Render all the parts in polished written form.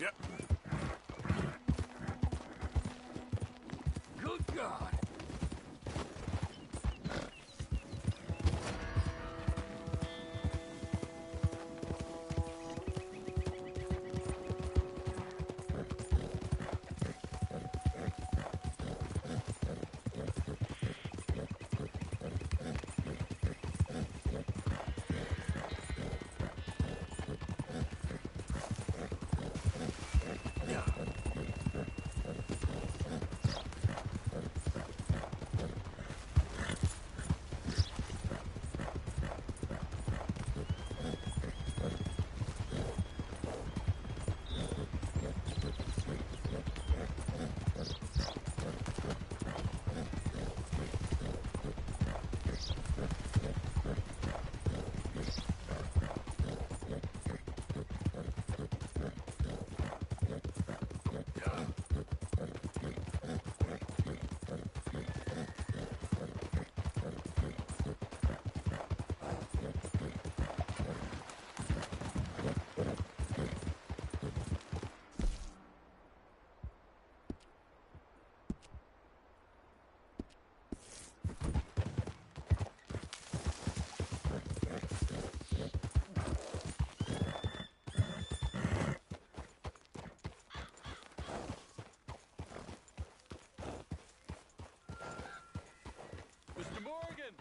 Yep. Good God! Mr. Morgan!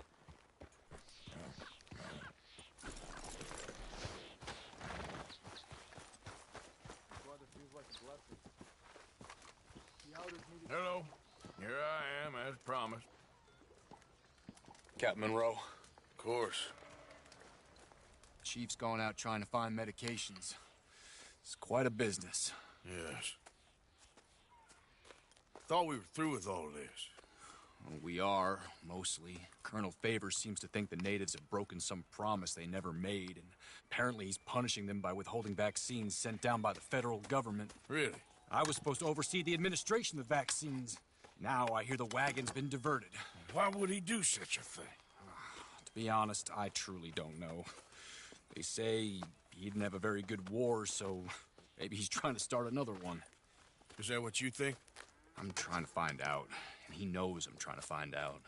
Hello. Here I am, as promised. Captain Monroe. Of course. Chief's gone out trying to find medications. It's quite a business. Yes. Thought we were through with all this. Well, we are, mostly. Colonel Favors seems to think the natives have broken some promise they never made, and apparently he's punishing them by withholding vaccines sent down by the federal government. Really? I was supposed to oversee the administration of vaccines. Now I hear the wagon's been diverted. Why would he do such a thing? To be honest, I truly don't know. They say he didn't have a very good war, so maybe he's trying to start another one. Is that what you think? I'm trying to find out, and he knows I'm trying to find out.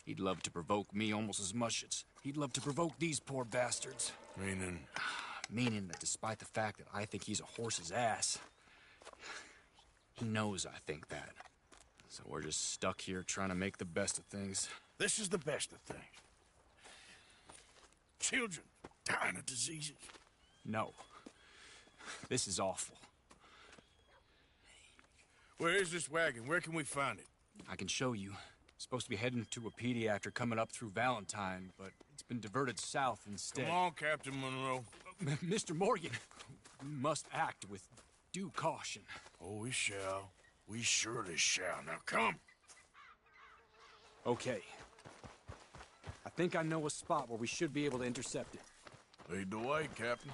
He'd love to provoke me almost as much as he'd love to provoke these poor bastards. Meaning? Meaning that despite the fact that I think he's a horse's ass, he knows I think that. So we're just stuck here trying to make the best of things. This is the best of things. Children dying of diseases. No. This is awful. Where is this wagon? Where can we find it? I can show you. It's supposed to be heading to a pediatric coming up through Valentine, but it's been diverted south instead. Come on, Captain Monroe. Mr. Morgan, we must act with due caution. Oh, we shall. We surely shall. Now, come. Okay. I think I know a spot where we should be able to intercept it. Lead the way, Captain.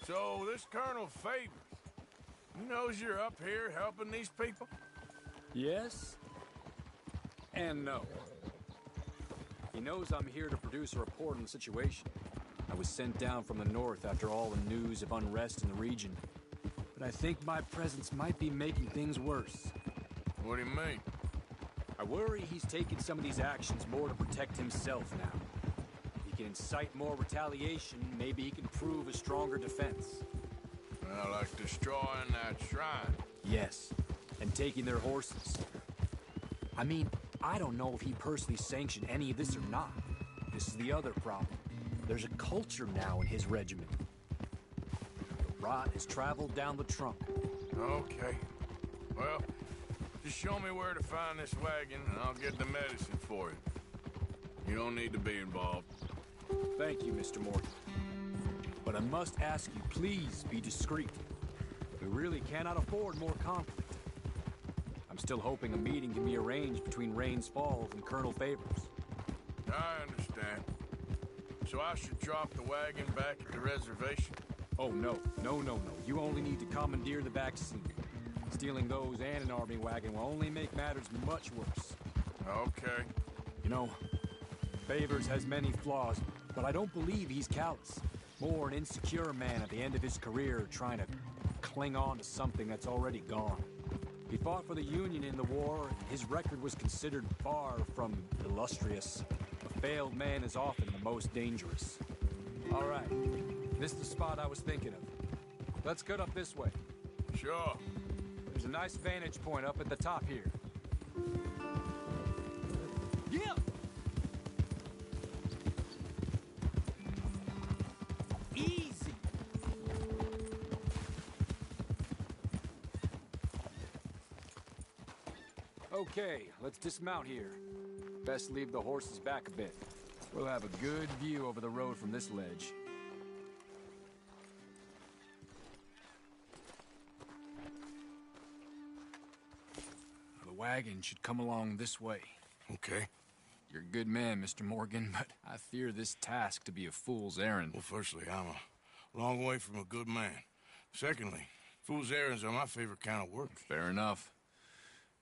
So, this Colonel Favors, he knows you're up here helping these people? Yes and no. He knows I'm here to produce a report on the situation. I was sent down from the north after all the news of unrest in the region. But I think my presence might be making things worse. What do you mean? I worry he's taking some of these actions more to protect himself now. If he can incite more retaliation, maybe he can prove a stronger defense. Well, like destroying that shrine. Yes, and taking their horses. I mean, I don't know if he personally sanctioned any of this or not. This is the other problem. There's a culture now in his regiment. The rot has traveled down the trunk. Okay. Well, just show me where to find this wagon, and I'll get the medicine for you. You don't need to be involved. Thank you, Mr. Morgan. But I must ask you, please be discreet. We really cannot afford more conflict. I'm still hoping a meeting can be arranged between Rains Falls and Colonel Favors. I understand. So I should drop the wagon back at the reservation? Oh, no. No. You only need to commandeer the vaccine. Stealing those and an army wagon will only make matters much worse. Okay. You know, Favors has many flaws, but I don't believe he's callous. More an insecure man at the end of his career trying to cling on to something that's already gone. He fought for the Union in the war, and his record was considered far from illustrious. A failed man is often the most dangerous. All right, this is the spot I was thinking of. Let's cut up this way. Sure. There's a nice vantage point up at the top here. Yeah! Easy! Okay, let's dismount here. Best leave the horses back a bit. We'll have a good view over the road from this ledge. The wagon should come along this way. Okay. You're a good man, Mr. Morgan, but I fear this task to be a fool's errand. Well, firstly, I'm a long way from a good man. Secondly, fool's errands are my favorite kind of work. Fair enough.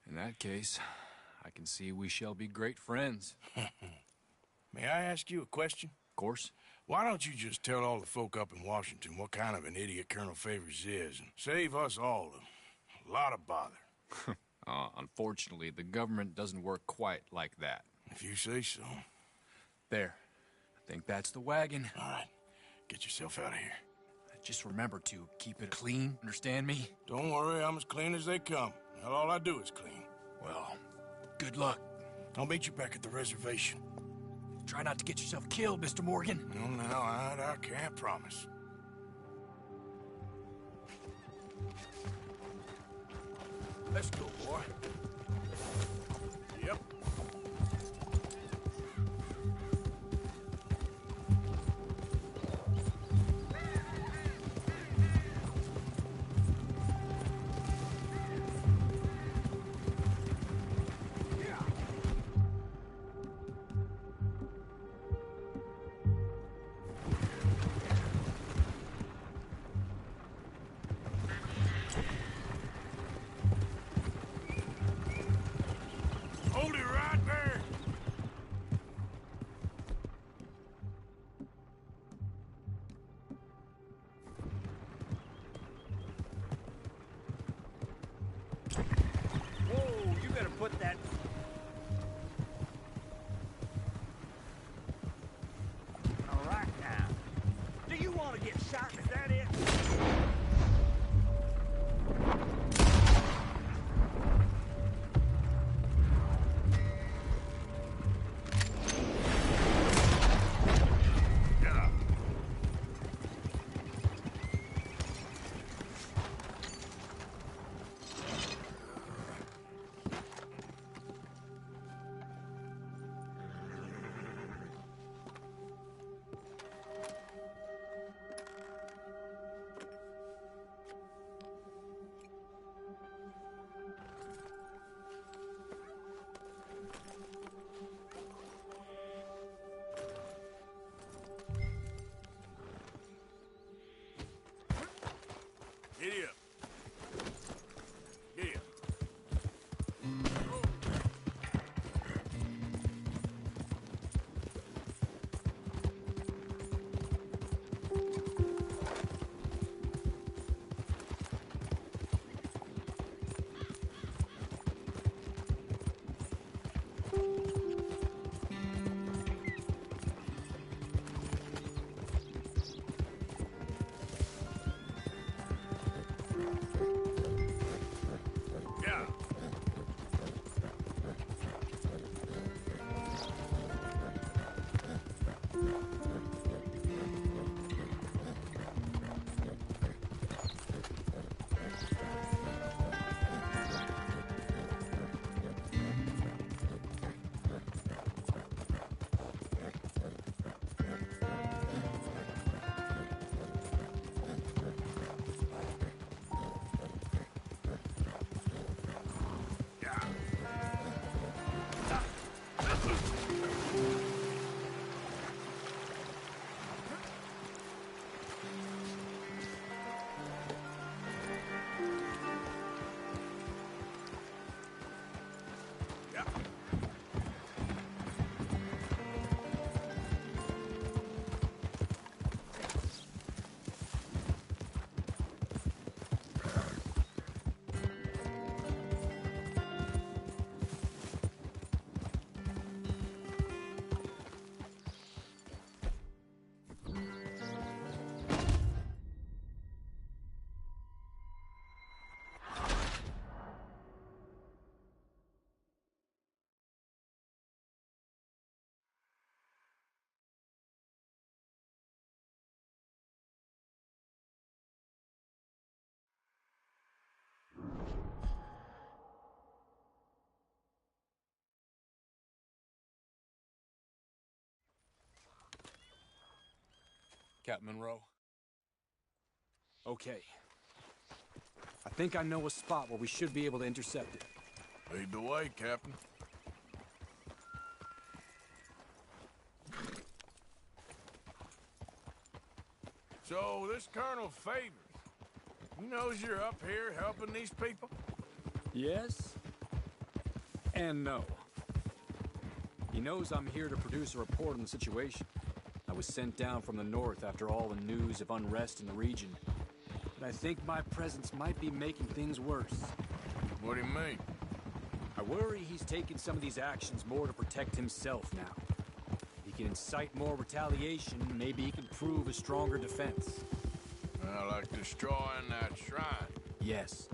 In that case, I can see we shall be great friends. May I ask you a question? Of course. Why don't you just tell all the folk up in Washington what kind of an idiot Colonel Favors is and save us all a lot of bother? Unfortunately, the government doesn't work quite like that. If you say so. There. I think that's the wagon. All right. Get yourself out of here. Just remember to keep it clean, understand me? Don't worry, I'm as clean as they come. Not all I do is clean. Well, good luck. I'll meet you back at the reservation. Try not to get yourself killed, Mr. Morgan. No, I can't promise. Let's go, boy. Yep. Hold it right Captain Monroe. Okay. I think I know a spot where we should be able to intercept it. Lead the way, Captain. So, this Colonel Favors, he knows you're up here helping these people? Yes. And no. He knows I'm here to produce a report on the situation. I was sent down from the north after all the news of unrest in the region. But I think my presence might be making things worse. What do you mean? I worry he's taking some of these actions more to protect himself now. He can incite more retaliation, maybe he can prove a stronger defense. Like destroying that shrine. Yes,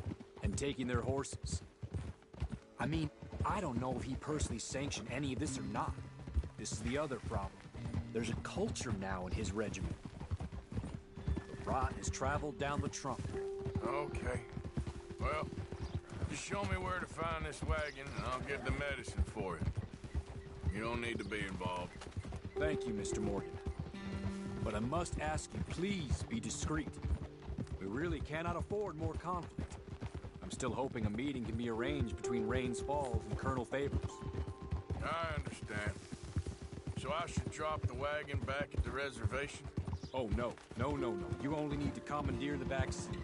and taking their horses. I mean, I don't know if he personally sanctioned any of this or not. This is the other problem. There's a culture now in his regiment. The rot has traveled down the trunk. Okay. Well, just show me where to find this wagon, and I'll get the medicine for you. You don't need to be involved. Thank you, Mr. Morgan. But I must ask you, please be discreet. We really cannot afford more conflict. I'm still hoping a meeting can be arranged between Rains Falls and Colonel Favors. I understand. So I should drop the wagon back at the reservation? Oh, no. No. You only need to commandeer the back seat.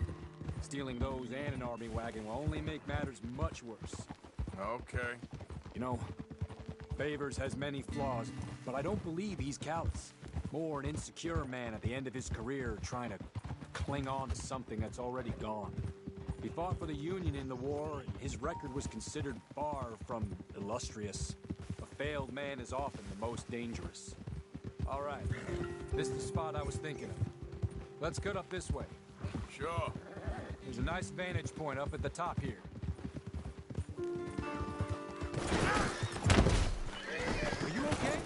Stealing those and an army wagon will only make matters much worse. Okay. You know, Favors has many flaws, but I don't believe he's callous. More an insecure man at the end of his career trying to cling on to something that's already gone. He fought for the Union in the war, and his record was considered far from illustrious. A failed man is often the most dangerous. All right, this is the spot I was thinking of. Let's cut up this way. Sure. There's a nice vantage point up at the top here. Are you okay?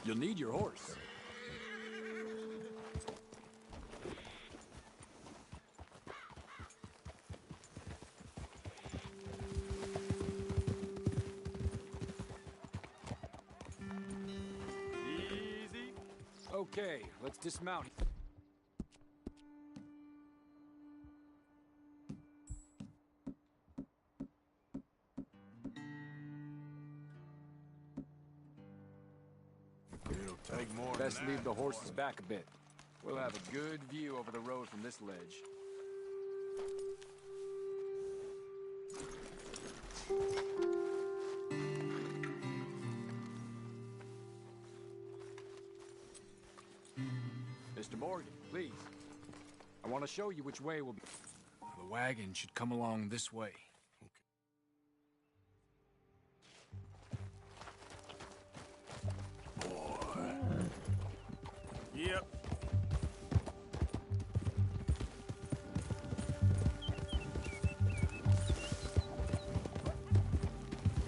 You'll need your horse. Easy. Okay, let's dismount. Take more Best than leave that. the horses back a bit. We'll have a good view over the road from this ledge. Mr. Morgan, please. I want to show you which way we'll be. The wagon should come along this way. Yep.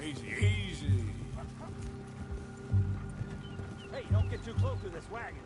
Easy. Hey, don't get too close to this wagon.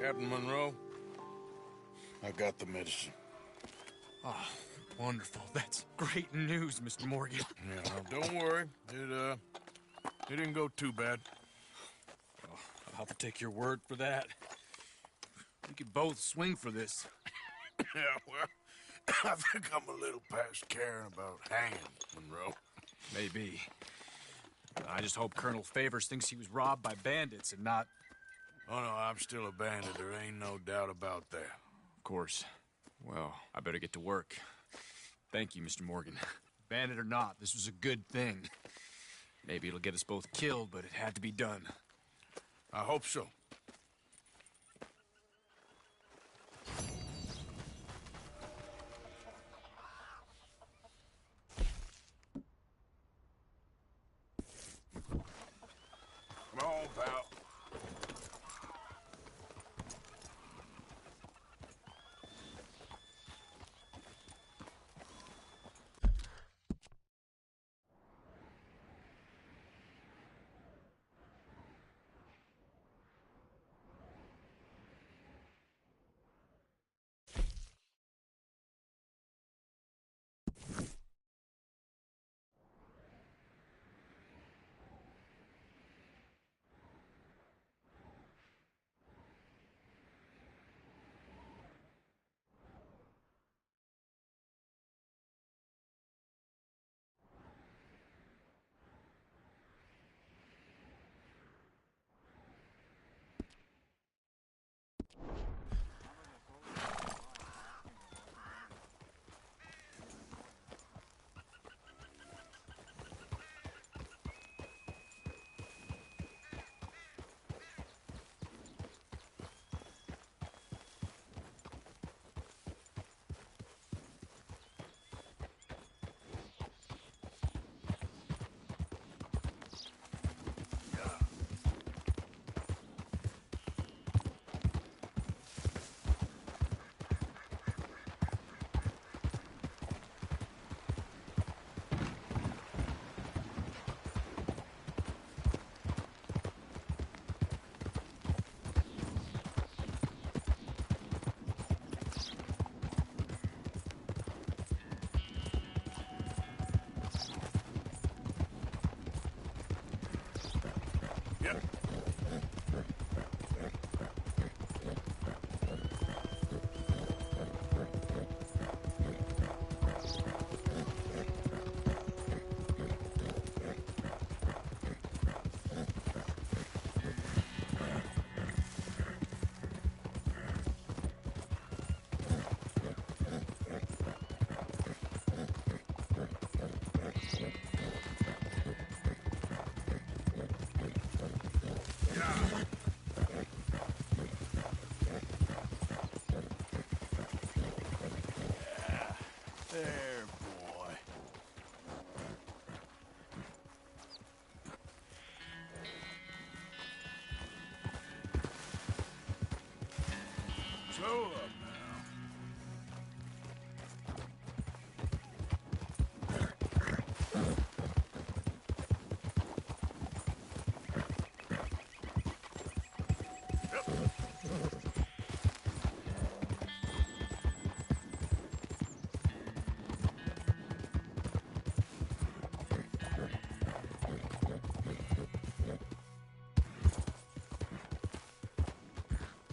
Captain Monroe, I got the medicine. Oh, wonderful. That's great news, Mr. Morgan. Yeah, now, don't worry. It didn't go too bad. Oh, I'll have to take your word for that. We could both swing for this. Yeah, well, I think I'm a little past caring about hanging, Monroe. Maybe. I just hope Colonel Favors thinks he was robbed by bandits and not... Oh, no, I'm still a bandit. There ain't no doubt about that. Of course. Well, I better get to work. Thank you, Mr. Morgan. Bandit or not, this was a good thing. Maybe it'll get us both killed, but it had to be done. I hope so. Come on, pal. There, boy. So up now.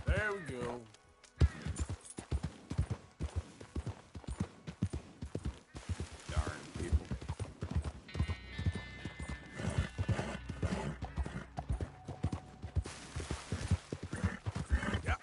There we go. Darn people. Yeah.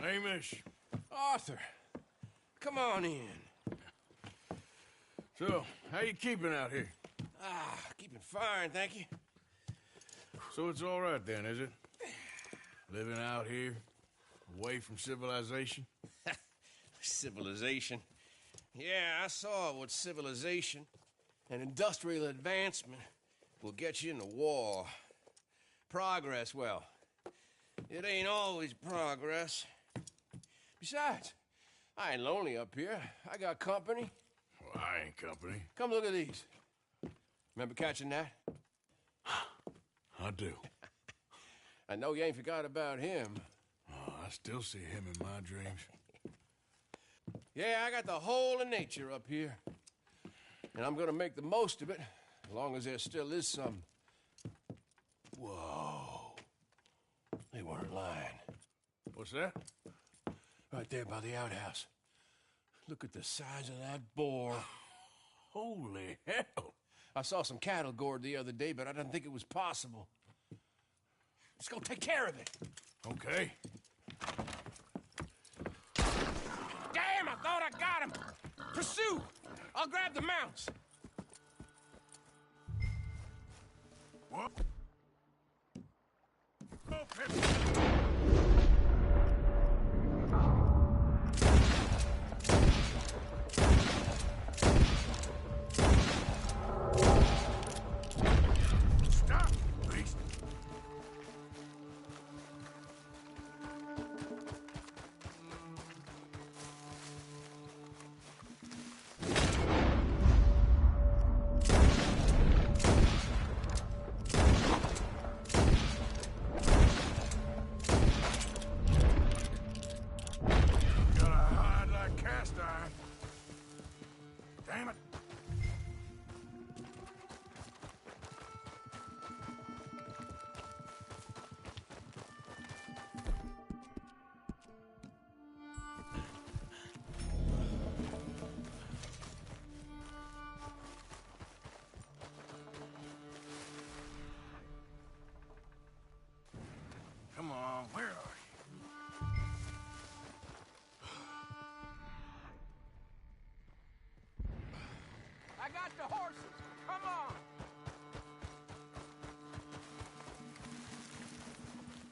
Hamish. Arthur, come on in. So, how you keeping out here? Keeping fine, thank you. So it's all right then, is it? Living out here, away from civilization? Civilization. Yeah, I saw what civilization and industrial advancement will get you in the war. Progress, well, it ain't always progress. Besides, I ain't lonely up here. I got company. Well, I ain't company. Come look at these. Remember catching that? I do. I know you ain't forgot about him. Oh, I still see him in my dreams. Yeah, I got the whole of nature up here. And I'm gonna make the most of it, as long as there still is some. Whoa. They weren't lying. What's that? Right there by the outhouse. Look at the size of that boar. Holy hell. I saw some cattle gored the other day, but I didn't think it was possible. Let's go take care of it. Okay. Damn, I thought I got him. Pursue. I'll grab the mounts. What? Oh, stop, beast. Got a hide like cast iron. Damn it. Come on, where are you? I got the horses. Come on.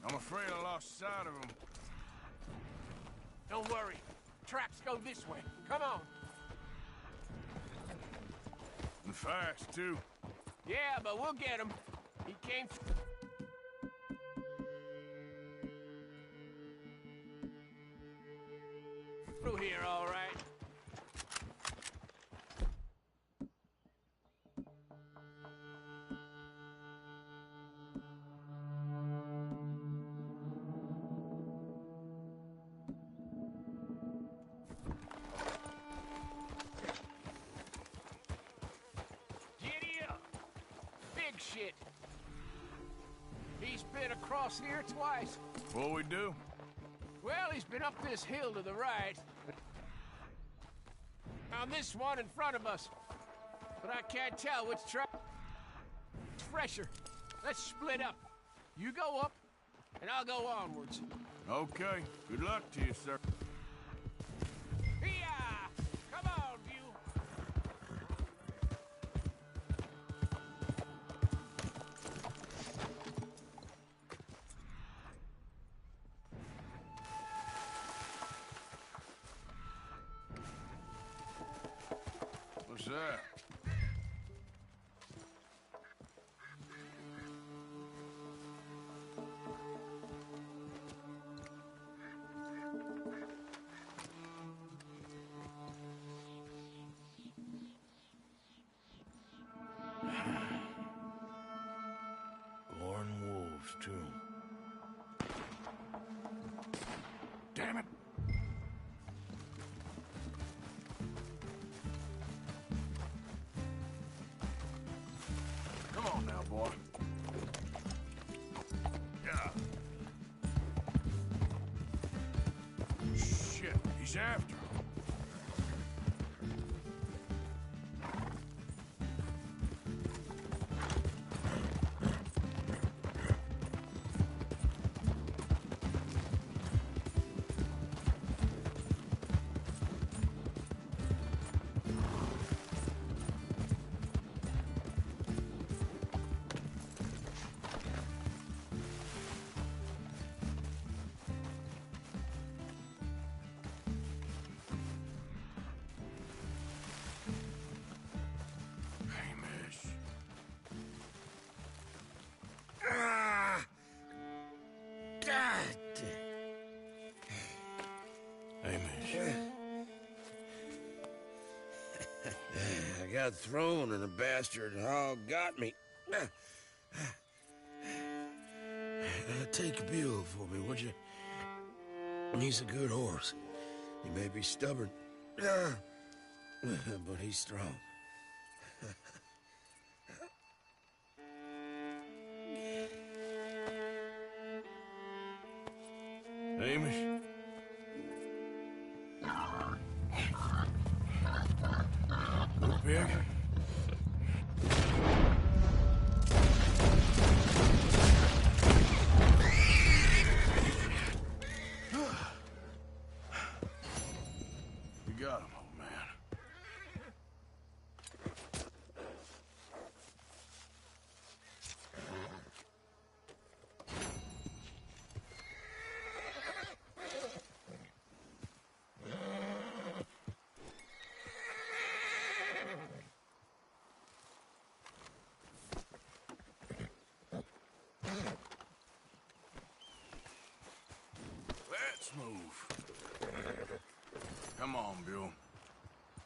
I'm afraid I lost sight of him. Don't worry. Tracks go this way. Come on. And fast, too. Yeah, but we'll get him. He came through here, all right. Giddy up. Big shit. He's been across here twice. What we do? Well, he's been up this hill to the right. On this one in front of us. But I can't tell which track is fresher. Let's split up. You go up, and I'll go onwards. Okay. Good luck to you, sir. Here! Come on, you! What's that? Born wolves, too. Damn it! Come on now, boy. Yeah. Shit, he's after him. got thrown and the bastard hog got me. Take a mule for me, would you? He's a good horse. He may be stubborn, but he's strong. Amish? Little pig? You got him, old man. Let's move. Come on, Bill.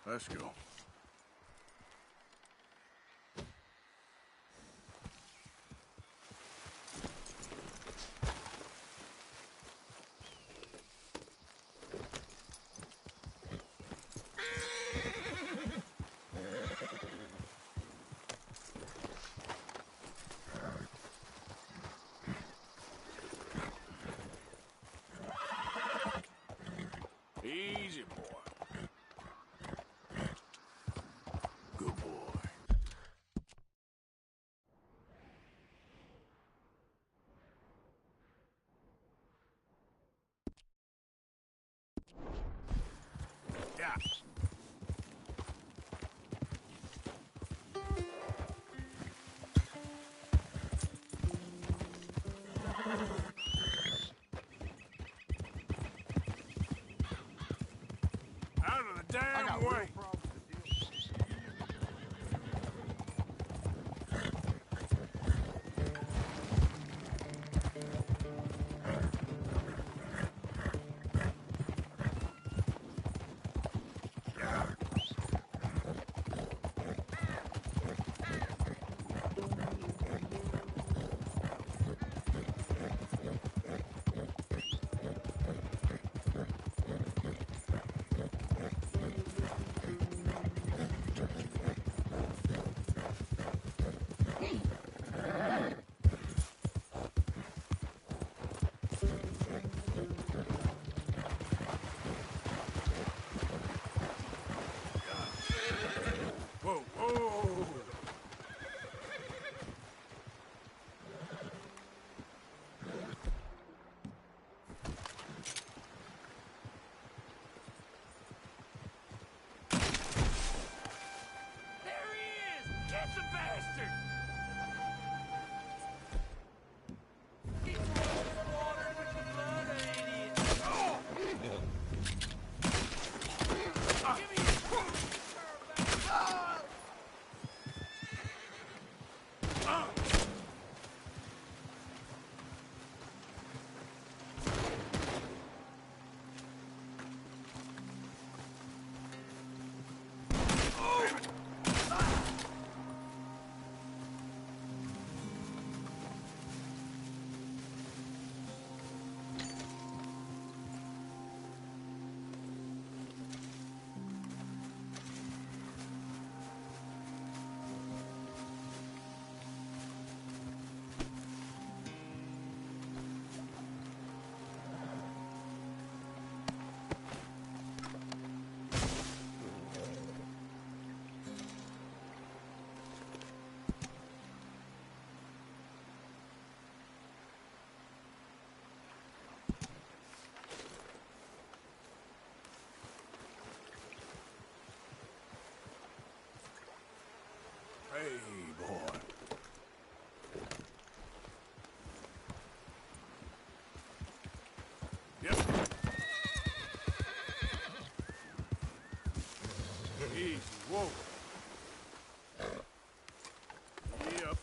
Let's go. Easy, boy. Good boy. Yeah. Out of the damn way. Whoa, whoa. There he is! Get the bastard! He's running water with the blood, ain't he? Oh! Give me your back! Hey, boy. Yep. Easy. Whoa. Yep.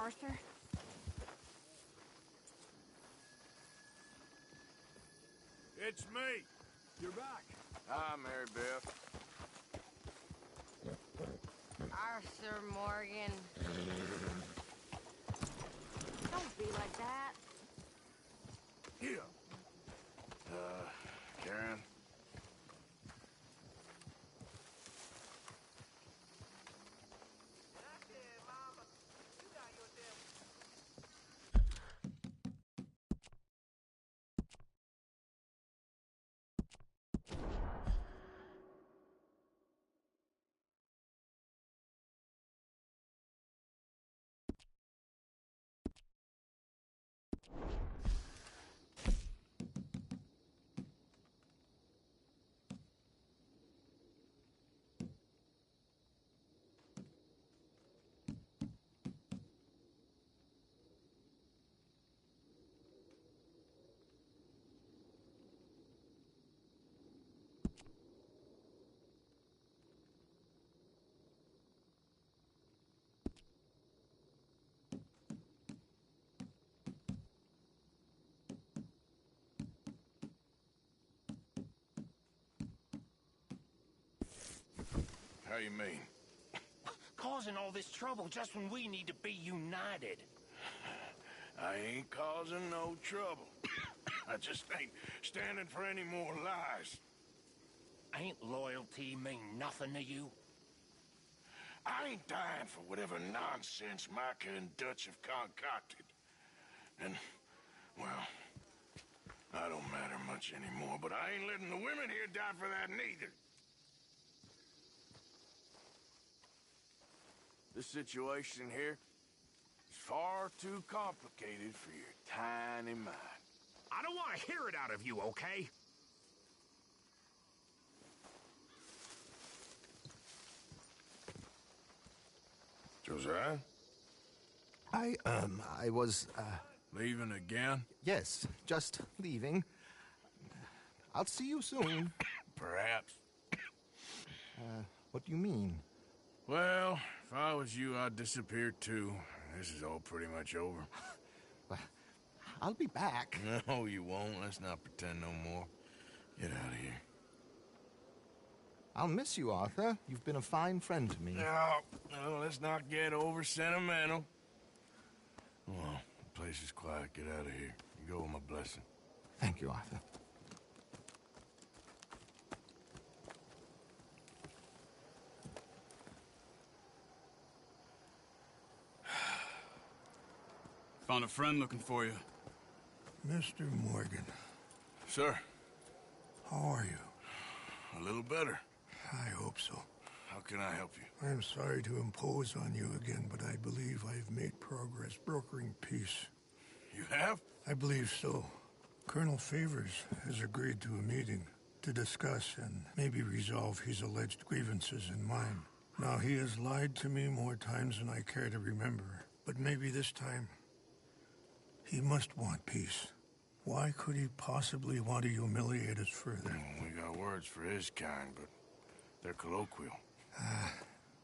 Arthur? It's me. You're back. Hi, Mary Beth. Arthur Morgan. Don't be like that. Here. Karen. How you mean? Causing all this trouble just when we need to be united. I ain't causing no trouble. I just ain't standing for any more lies. Ain't loyalty mean nothing to you? I ain't dying for whatever nonsense Micah and Dutch have concocted. And, well, I don't matter much anymore, but I ain't letting the women here die for that neither. This situation here is far too complicated for your tiny mind. I don't want to hear it out of you, okay? Josiah? I was, Leaving again? yes, just leaving. I'll see you soon. Perhaps. What do you mean? Well, if I was you, I'd disappear too. This is all pretty much over. I'll be back. No, you won't. Let's not pretend no more. Get out of here. I'll miss you, Arthur. You've been a fine friend to me. No, let's not get over sentimental. Well, the place is quiet. Get out of here. You go with my blessing. Thank you, Arthur. Found a friend looking for you. Mr. Morgan, Sir, how are you? a little better. I hope so. How can I help you? I'm sorry to impose on you again, but I believe I've made progress brokering peace. You have? I believe so. Colonel Favors has agreed to a meeting to discuss and maybe resolve his alleged grievances and mine. Now, he has lied to me more times than I care to remember, but maybe this time he must want peace. Why could he possibly want to humiliate us further? We got words for his kind, but they're colloquial.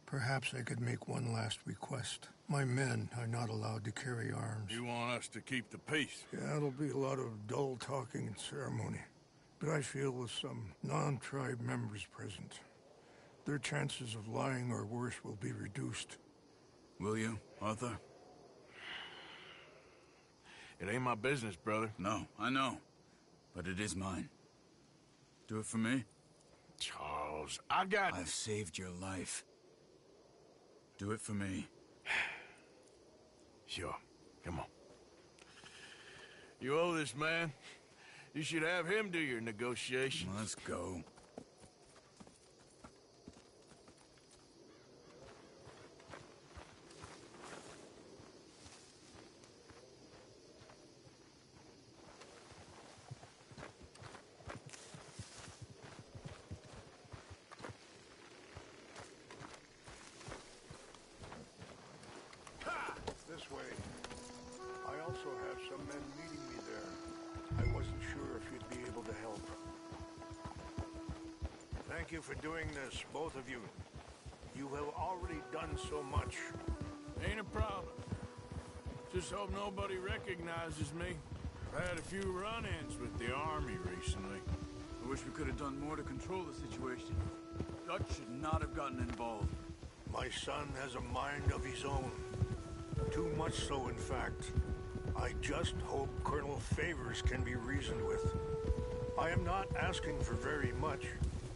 Perhaps I could make one last request. My men are not allowed to carry arms. You want us to keep the peace? Yeah, it'll be a lot of dull talking and ceremony. But I feel with some non-tribe members present, their chances of lying or worse will be reduced. Will you, Arthur? It ain't my business, brother. No, I know. But it is mine. Do it for me? Charles, I've saved your life. Do it for me. Sure. Come on. You owe this man. You should have him do your negotiations. Let's go. This way. I also have some men meeting me there. I wasn't sure if you'd be able to help. Thank you for doing this, both of you. You have already done so much. Ain't a problem. Just hope nobody recognizes me. I've had a few run-ins with the army recently. I wish we could have done more to control the situation. Dutch should not have gotten involved. My son has a mind of his own. Too much so, in fact. I just hope Colonel Favors can be reasoned with. I am not asking for very much,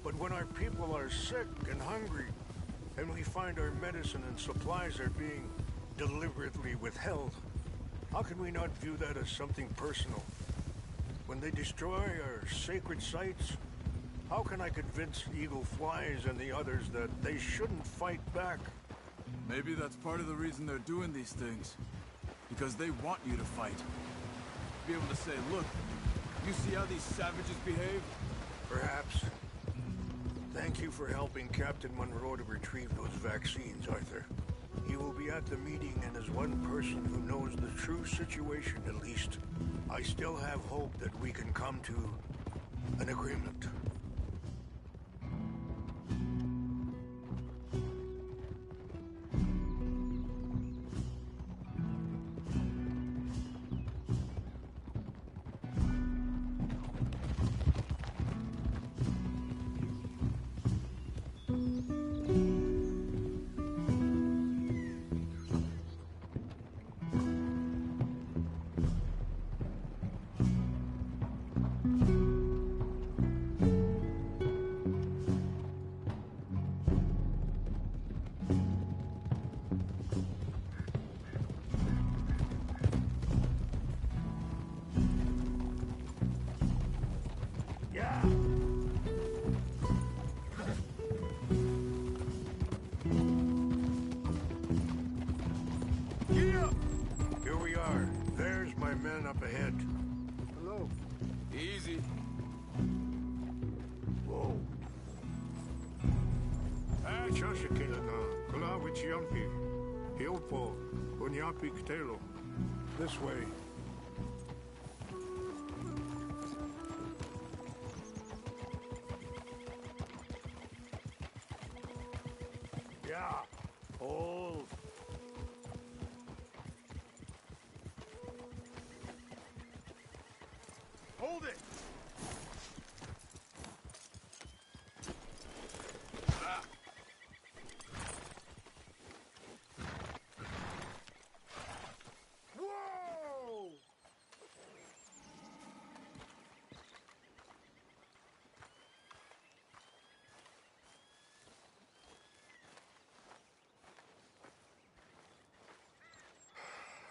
but when our people are sick and hungry, and we find our medicine and supplies are being deliberately withheld, how can we not view that as something personal? When they destroy our sacred sites, how can I convince Eagle Flies and the others that they shouldn't fight back? Maybe that's part of the reason they're doing these things. Because they want you to fight. Be able to say, look, you see how these savages behave? Perhaps. Thank you for helping Captain Monroe to retrieve those vaccines, Arthur. He will be at the meeting, and as one person who knows the true situation at least, I still have hope that we can come to an agreement. Here we are. There's my men up ahead. Hello. Easy. Whoa. This way. Yeah. Hold. Hold it! Whoa!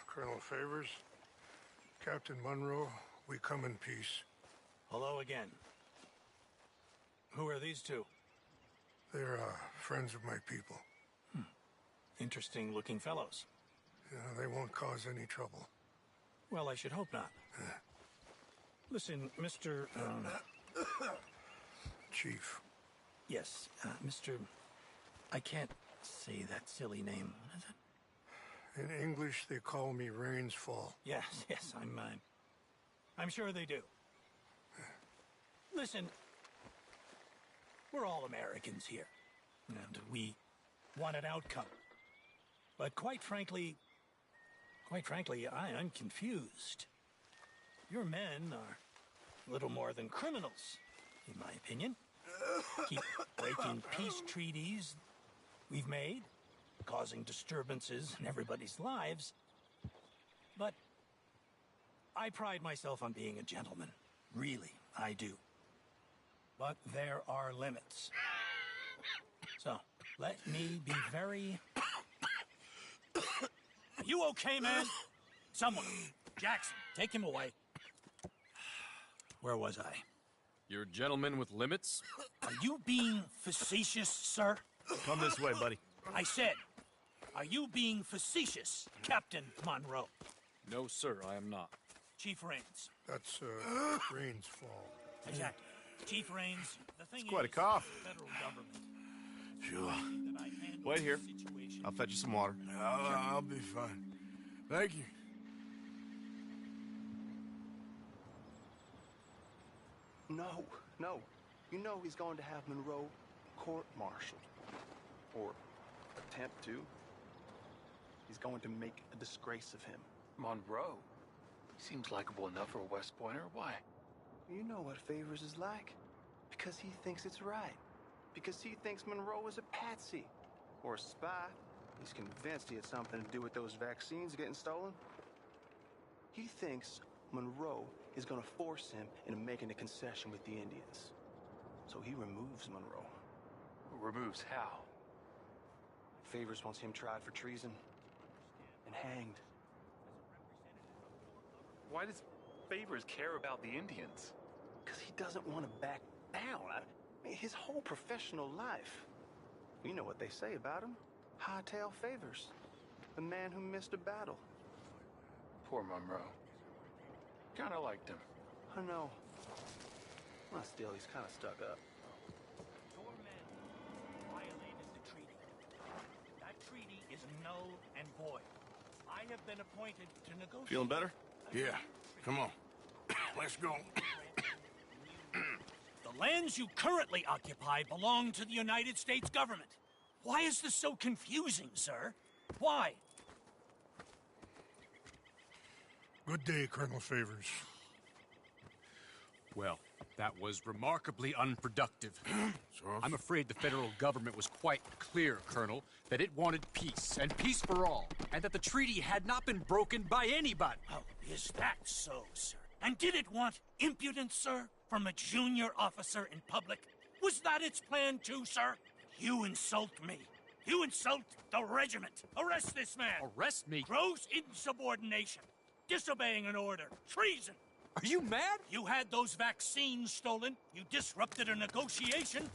Colonel Favors, Captain Monroe, we come in peace. Hello again. Who are these two? They're friends of my people. Interesting looking fellows. Yeah, they won't cause any trouble. Well, I should hope not. Listen, Mr. Chief. Yes, Mr. I can't say that silly name. What is it? In English, they call me Rainsfall. Yes, I'm sure they do. Listen, we're all Americans here, and we want an outcome. But quite frankly, I'm confused. Your men are little more than criminals, in my opinion. Keep breaking peace treaties we've made, causing disturbances in everybody's lives. But I pride myself on being a gentleman. Really, I do. But there are limits. So, let me be very... Are you okay, man? Someone. Jackson, take him away. Where was I? You're a gentleman with limits? Are you being facetious, sir? Come this way, buddy. I said, are you being facetious, Captain Monroe? No, sir, I am not. Chief Raines. That's, Rains' fault. Exactly. Chief Raines, the thing It's quite a is, cough. the federal government. Sure. That I handle Wait here. the situation. I'll fetch you some water. I'll be fine. Thank you. No. You know he's going to have Monroe court-martialed. Or attempt to. He's going to make a disgrace of him. Monroe. He seems likable enough for a West Pointer. Why? You know what Favors is like. Because he thinks it's right. Because he thinks Monroe is a patsy. Or a spy. He's convinced he had something to do with those vaccines getting stolen. He thinks Monroe is gonna force him into making a concession with the Indians. So he removes Monroe. Removes how? Favors wants him tried for treason and hanged. Why does Favors care about the Indians? Because he doesn't want to back down. I mean, his whole professional life. You know what they say about him. Hightail Favors. The man who missed a battle. Poor Monroe. Kinda liked him. I know. Well, still, he's kind of stuck up. Your men violated the treaty. That treaty is null and void. I have been appointed to negotiate. Feeling better? Yeah. Come on. Let's go. The lands you currently occupy belong to the United States government. Why is this so confusing, sir? Why? Good day, Colonel Favors. Well, that was remarkably unproductive. I'm afraid the federal government was quite clear, Colonel, that it wanted peace, and peace for all, and that the treaty had not been broken by anybody. Oh, is that so, sir? And did it want impudence, sir, from a junior officer in public? Was that its plan too, sir? You insult me. You insult the regiment. Arrest this man. Arrest me? Gross insubordination. Disobeying an order. Treason. Are you mad? You had those vaccines stolen. You disrupted a negotiation.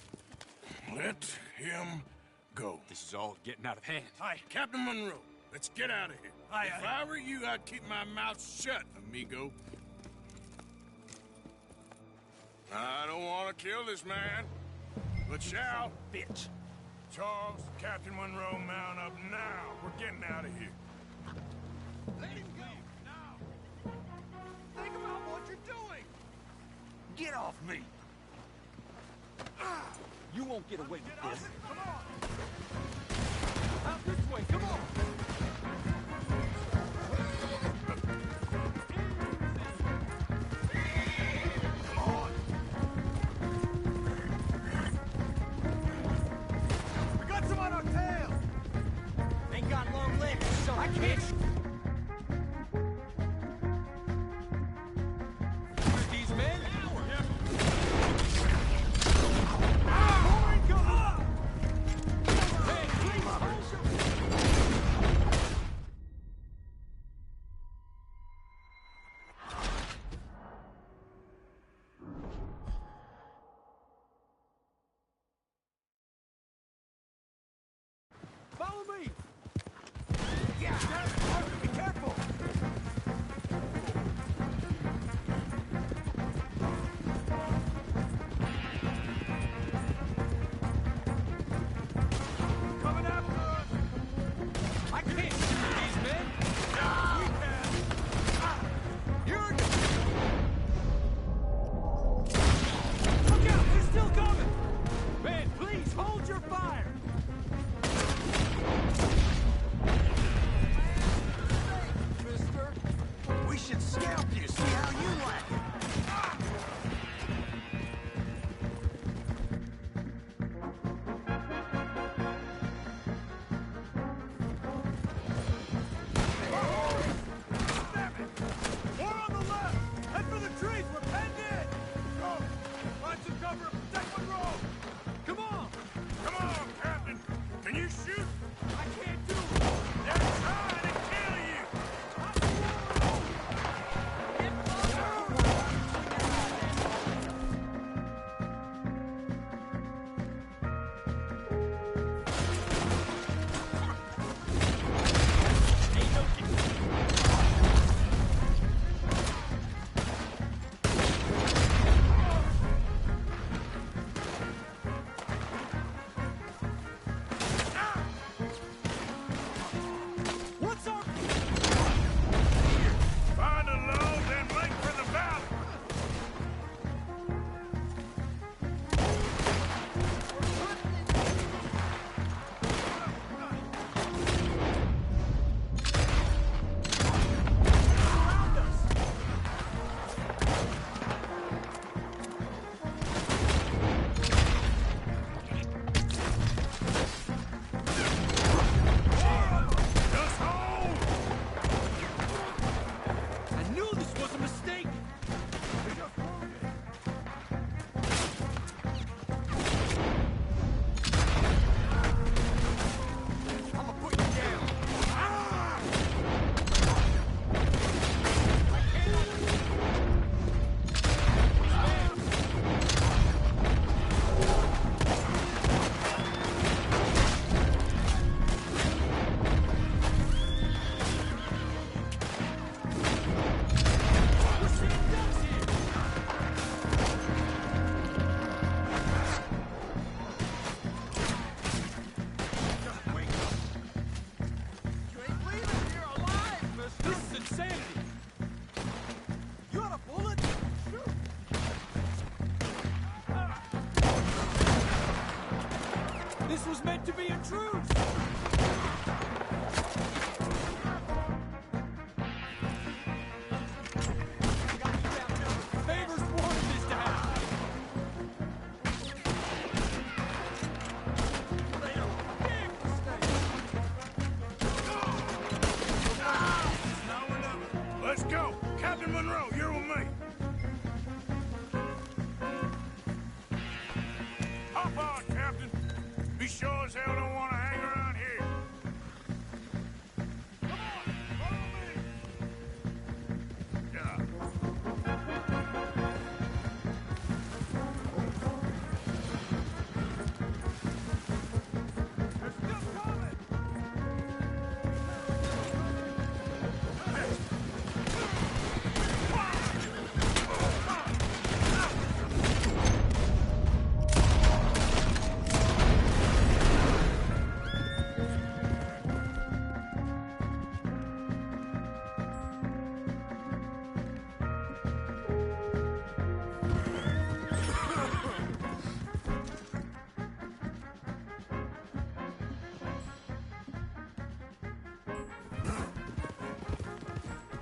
Let him go. This is all getting out of hand. Captain Monroe, let's get out of here. If I were you, I'd keep my mouth shut, amigo. I don't want to kill this man, but shall. Bitch. Charles, Captain Monroe, mount up now. We're getting out of here. Let him go, now! Think about what you're doing! Get off me! You won't get away with this. Come on! Out this way, come on! was meant to be a truce! Favors wanted this to happen! Let's go! Captain Monroe, you're with me! Hop on, Captain! We sure as hell don't want to hang around here! Come on! Follow me! Yeah. They're still coming!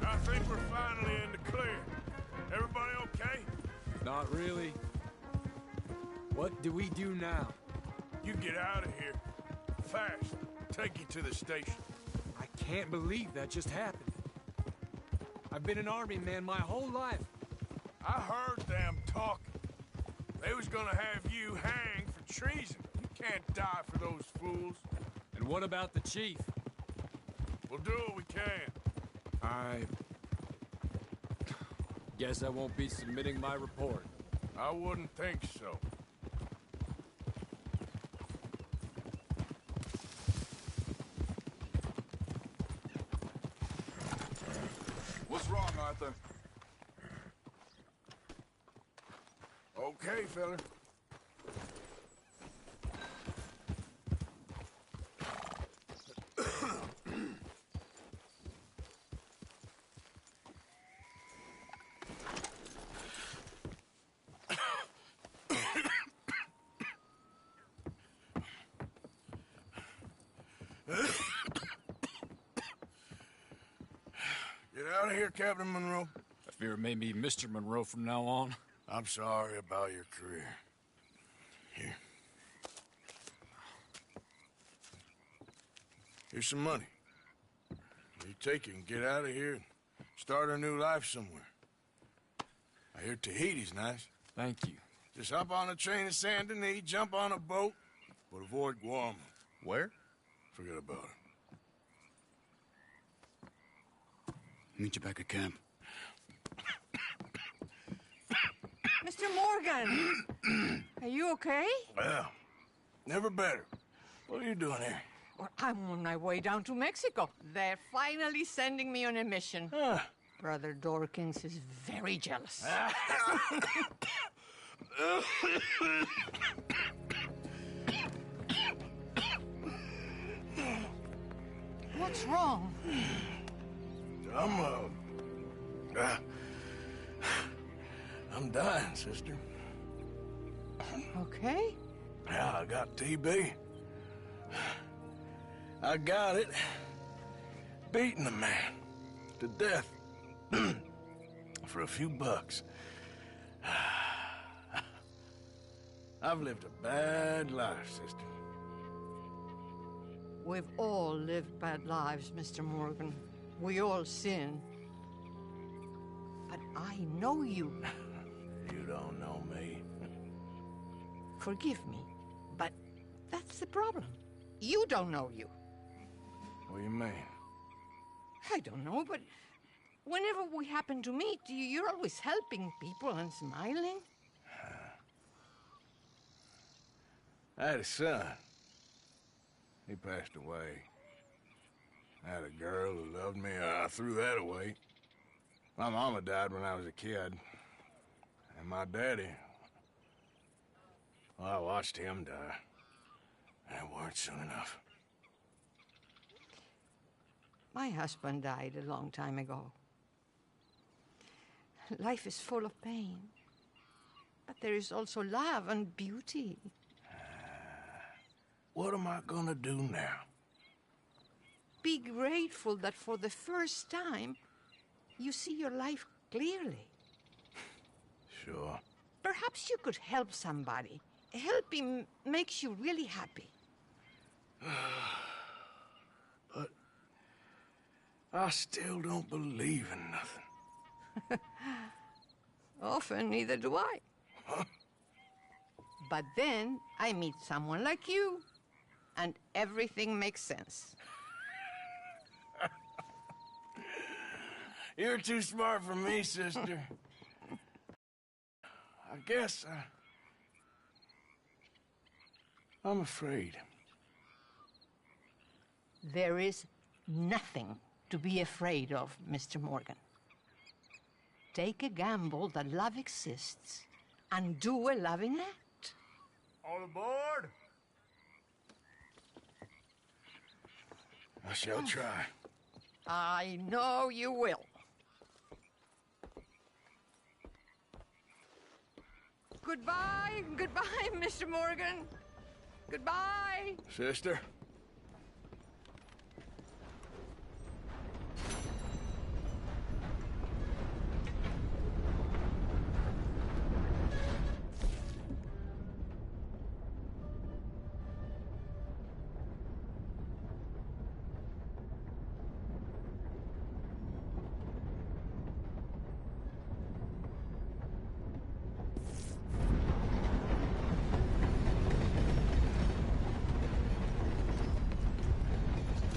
I think we're finally in the clear. Everybody okay? Not really. What do we do now? You get out of here. Fast. Take you to the station. I can't believe that just happened. I've been an army man my whole life. I heard them talking. They was gonna have you hanged for treason. You can't die for those fools. And what about the chief? We'll do what we can. I guess I won't be submitting my report. I wouldn't think so. What's wrong, Arthur? Okay, fella. Get out of here, Captain Monroe. I fear it may be Mr. Monroe from now on. I'm sorry about your career. Here. Here's some money. You take it and get out of here and start a new life somewhere. I hear Tahiti's nice. Thank you. Just hop on a train to Saint Denis, jump on a boat, but avoid Guam. Where? Forget about it. Meet you back at camp. Mr. Morgan! Are you okay? Well, never better. What are you doing here? Well, I'm on my way down to Mexico. They're finally sending me on a mission. Brother Dorkins is very jealous. What's wrong? I'm dying, sister. Okay. Yeah, I got TB. I got it. Beating a man to death for a few bucks. I've lived a bad life, sister. We've all lived bad lives, Mr. Morgan. We all sin. But I know you. You don't know me. Forgive me, but that's the problem. You don't know you. What do you mean? I don't know, but whenever we happen to meet, you're always helping people and smiling. I had a son. He passed away. I had a girl who loved me. I threw that away. My mama died when I was a kid. And my daddy, well, I watched him die. And it weren't soon enough. My husband died a long time ago. Life is full of pain. But there is also love and beauty. what am I gonna do now? Be grateful that for the first time, you see your life clearly. Sure. Perhaps you could help somebody. Helping makes you really happy. But I still don't believe in nothing. Often, neither do I. But then I meet someone like you, and everything makes sense. You're too smart for me, sister. I guess I'm afraid. There is nothing to be afraid of, Mr. Morgan. Take a gamble that love exists and do a loving act. All aboard! I shall try. I know you will. Goodbye, goodbye, Mr. Morgan. Goodbye. Sister?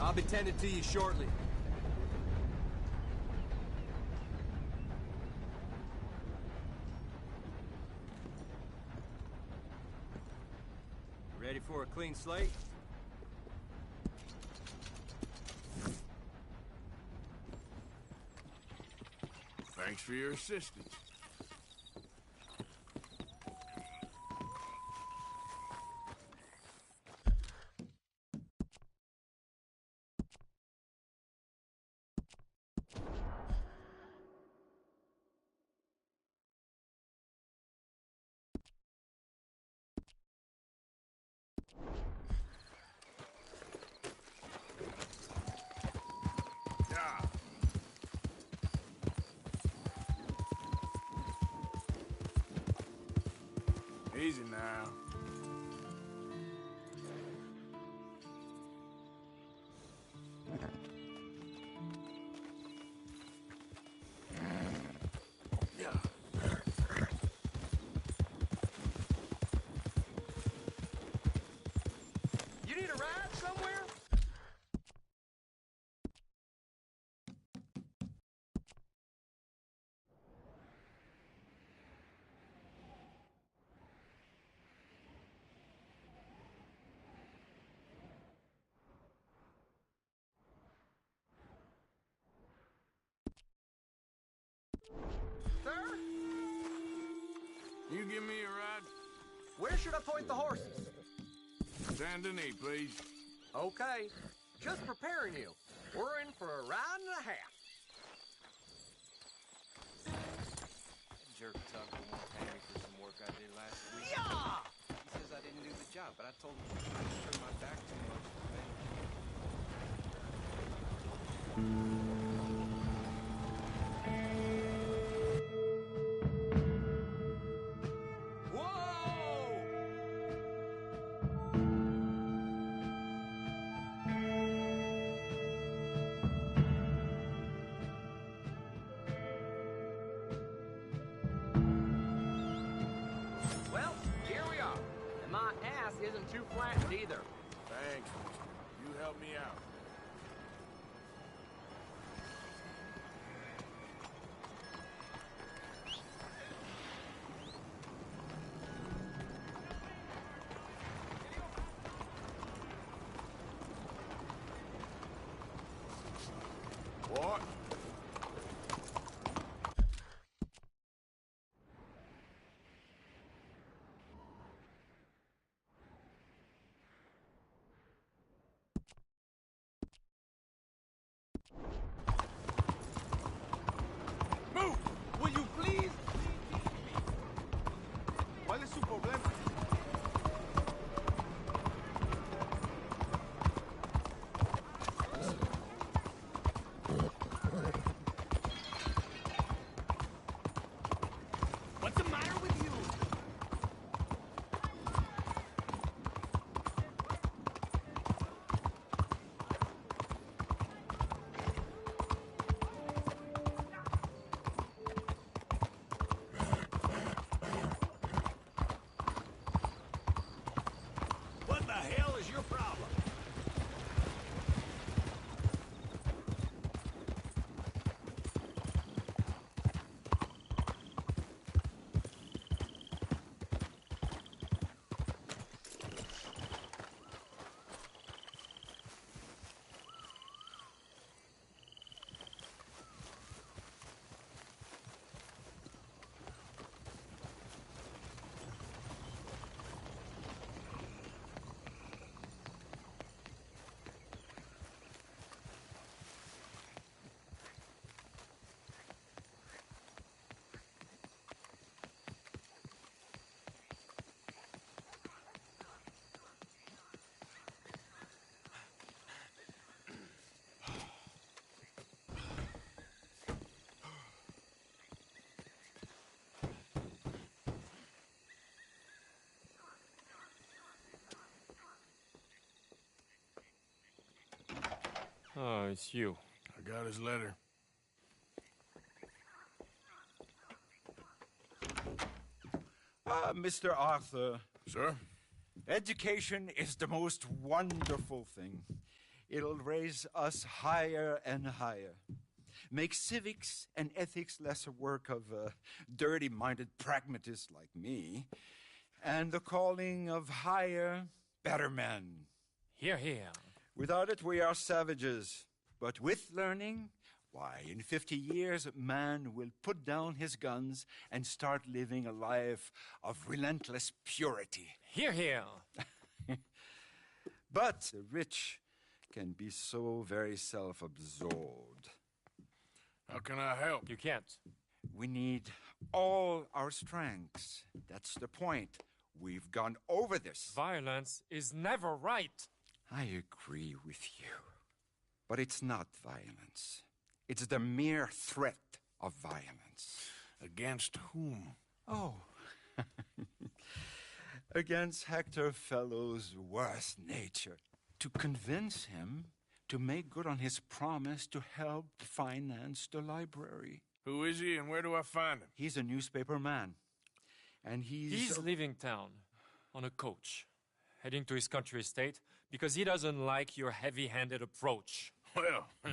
I'll be tended to you shortly. Ready for a clean slate? Thanks for your assistance. Easy now. You need a ride somewhere? Sir? You give me a ride? Where should I point the horses? Saint Denis, please. Okay. Just preparing you. We're in for a ride and a half. Jerk Tucker won't pay me for some work I did last week. Yeah! He says I didn't do the job, but I told him I just turned my back too much to pay. Well, here we are. And my ass isn't too flat either. Thanks. You helped me out. What? Oh, it's you. I got his letter. Mr. Arthur. Sir? Education is the most wonderful thing. It'll raise us higher and higher. Make civics and ethics less a work of dirty-minded pragmatists like me, and the calling of higher, better men. Hear, hear. Without it, we are savages. But with learning, why, in 50 years, man will put down his guns and start living a life of relentless purity. Hear, hear. But the rich can be so very self-absorbed. How can I help? You can't. We need all our strengths. That's the point. We've gone over this. Violence is never right. I agree with you. But it's not violence. It's the mere threat of violence. Against whom? Oh. Against Hector Fellow's worst nature. To convince him to make good on his promise to help finance the library. Who is he and where do I find him? He's a newspaper man. And He's leaving town on a coach, heading to his country estate because he doesn't like your heavy-handed approach. Well, you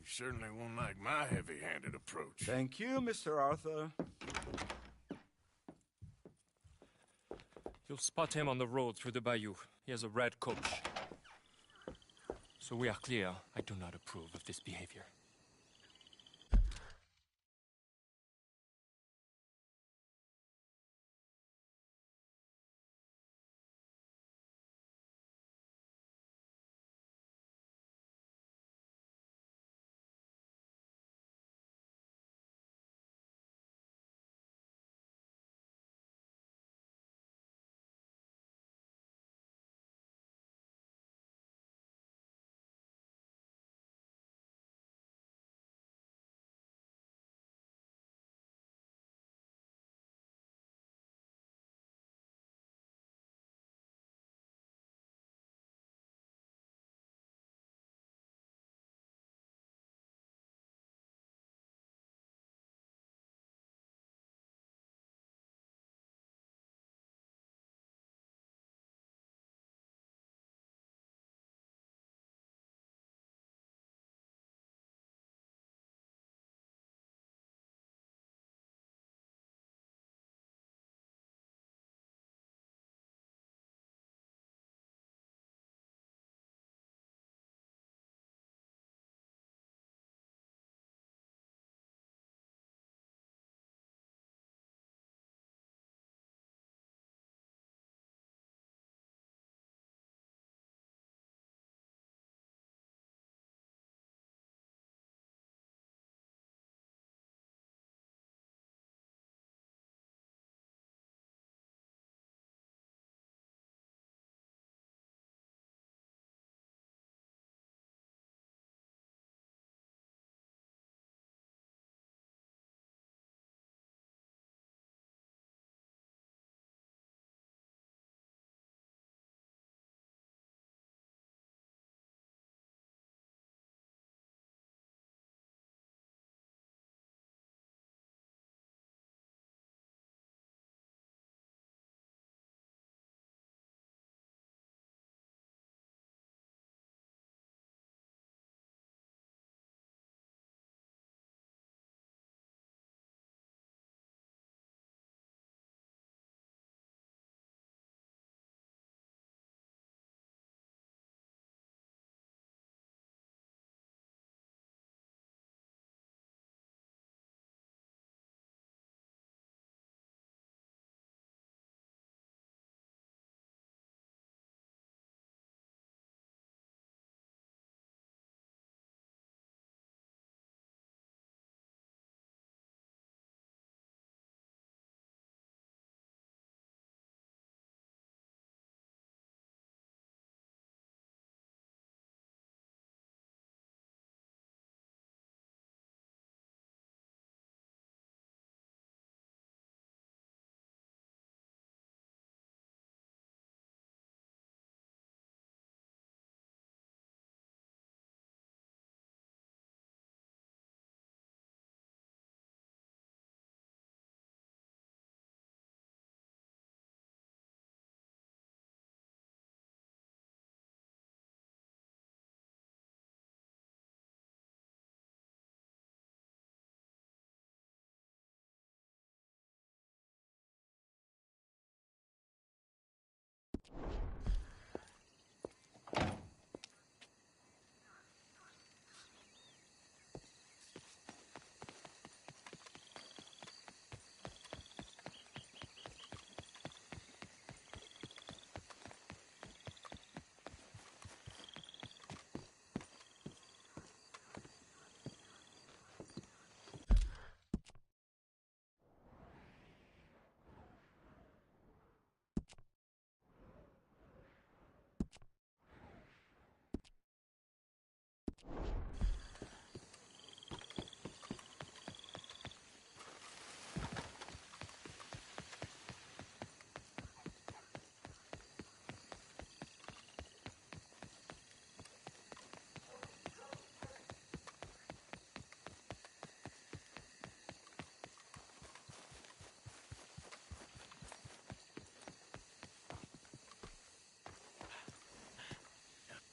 certainly won't like my heavy-handed approach. Thank you, Mr. Arthur. You'll spot him on the road through the bayou. He has a red coach. So we are clear, I do not approve of this behavior.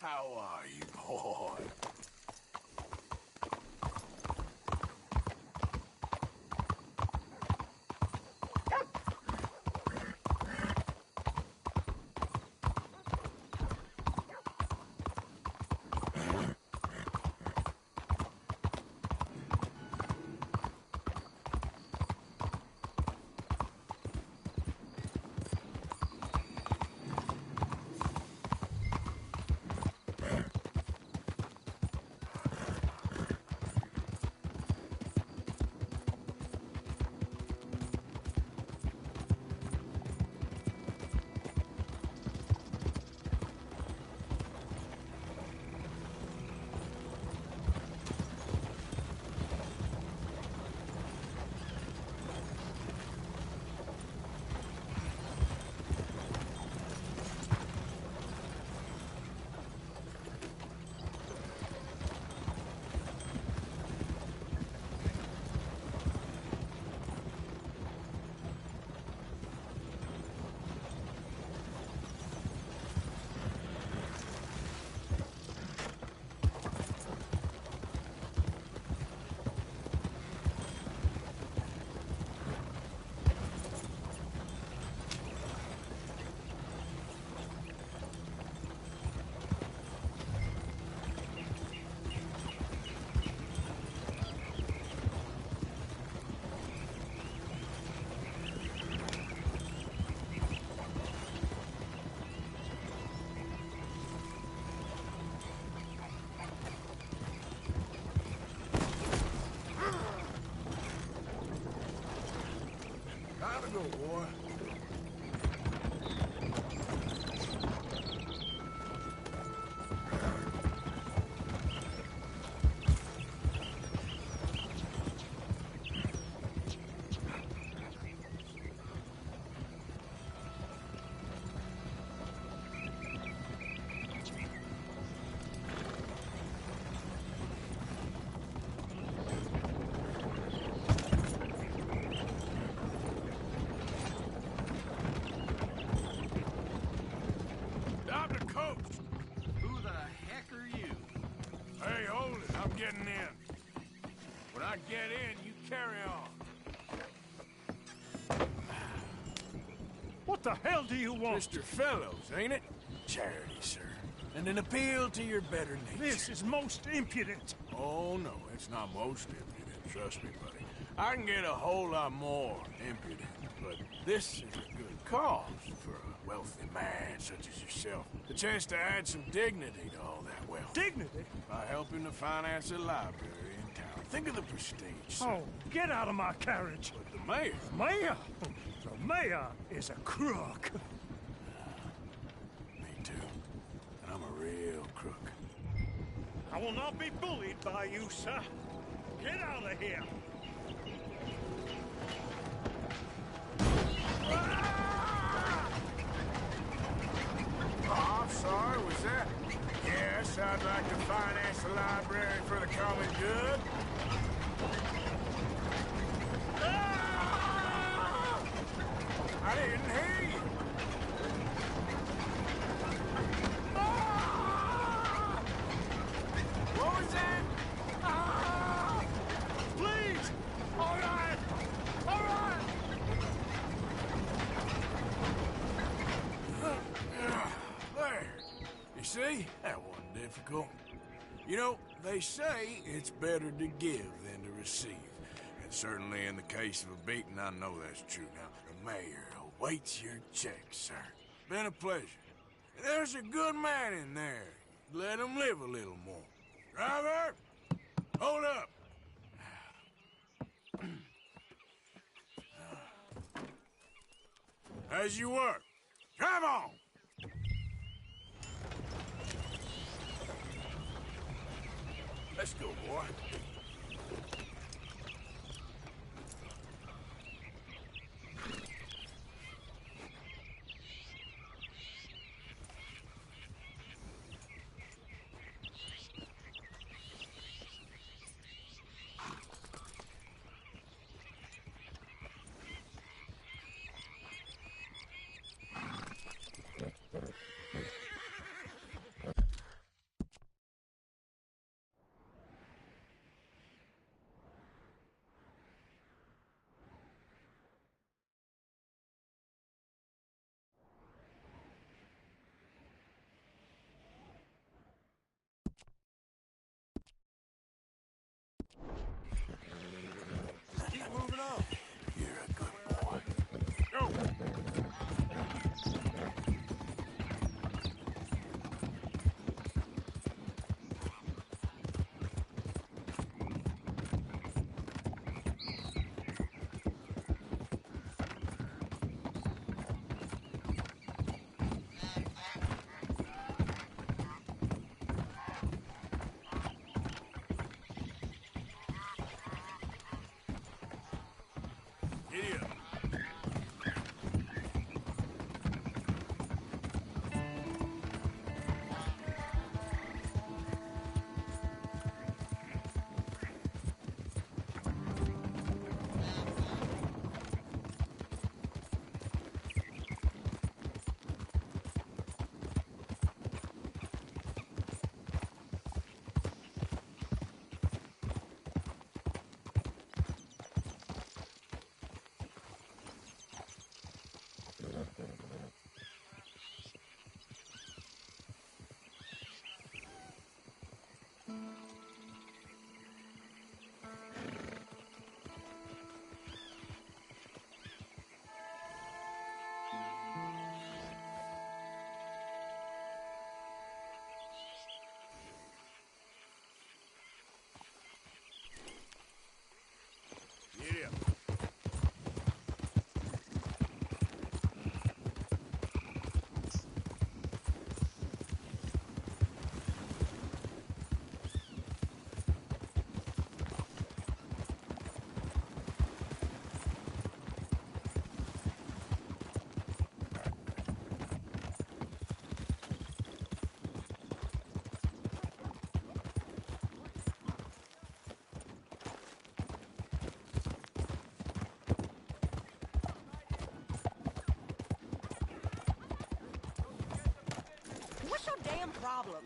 How are you, boy? Time to go, boy. Dr. Coach! Who the heck are you? Hey, hold it. I'm getting in. When I get in, you carry on. What the hell do you want? Mr. Fellows, ain't it? Charity, sir. And an appeal to your better nature. This is most impudent. Oh, no, it's not most impudent. Trust me, buddy. I can get a whole lot more impudent, but this is a good cause for a wealthy man such as yourself. The chance to add some dignity to all that wealth. Dignity? By helping to finance a library in town. Think of the prestige, sir. Oh, get out of my carriage. But the mayor... Mayor? The mayor is a crook. Me too. And I'm a real crook. I will not be bullied by you, sir. Get out of here. Oh, I'm sorry, was that? Yes, I'd like to finance the library for the common good. Ah! I didn't hear you. Ah! What was that? Ah! Please! All right! All right! There. You see? That wasn't difficult. You know, they say it's better to give than to receive. And certainly in the case of a beating, I know that's true. Now, the mayor awaits your check, sir. Been a pleasure. There's a good man in there. Let him live a little more. Driver! Hold up! As you were. Drive on! Let's go, boy. damn problem?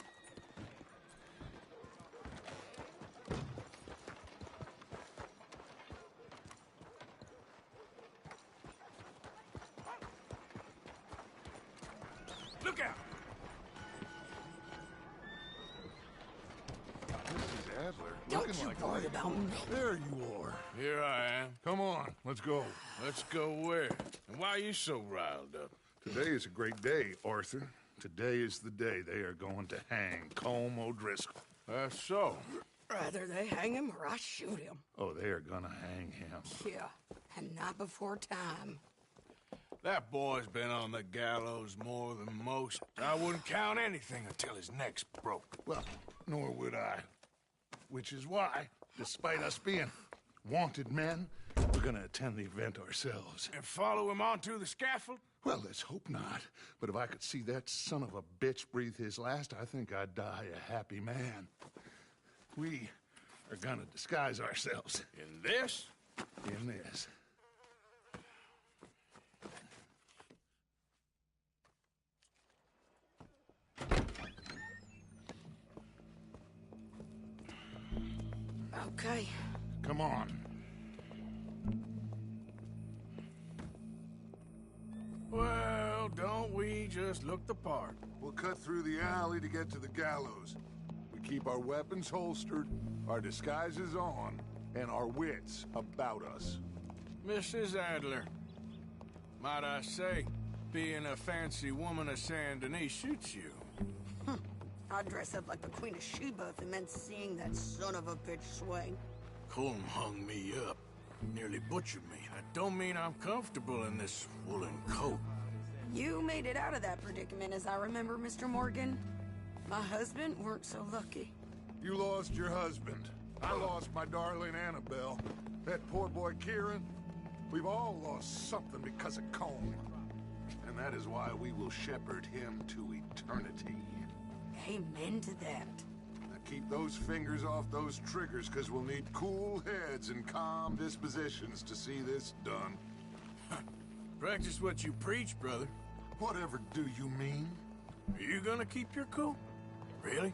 Look out! Mrs. Adler, Don't looking you like worry about me. There you are. Here I am. Come on, let's go. Let's go where? And why are you so riled up? Today is a great day, Arthur. Today is the day they are going to hang Colm O'Driscoll. That's so. Rather they hang him or I shoot him. Oh, they are gonna hang him. Yeah, and not before time. That boy's been on the gallows more than most. I wouldn't count anything until his neck's broke. Well, nor would I. Which is why, despite us being wanted men, we're gonna attend the event ourselves. And follow him onto the scaffold? Well, let's hope not. But if I could see that son of a bitch breathe his last, I think I'd die a happy man. We are gonna disguise ourselves. In this? In this. Okay. Come on. Well, don't we just look the part? We'll cut through the alley to get to the gallows. We keep our weapons holstered, our disguises on, and our wits about us. Mrs. Adler, might I say, being a fancy woman of Saint Denis shoots you. I'd dress up like the Queen of Sheba if it meant seeing that son of a bitch swing. Colm hung me up, nearly butchered me. That don't mean I'm comfortable in this woolen coat. You made it out of that predicament, as I remember, Mr. Morgan. My husband weren't so lucky. You lost your husband. I lost my darling Annabelle. That poor boy Kieran. We've all lost something because of Colm. And that is why we will shepherd him to eternity. Amen to that. Now keep those fingers off those triggers, because we'll need cool heads and calm dispositions to see this done. Practice what you preach, brother. Whatever do you mean? Are you gonna keep your cool? Really?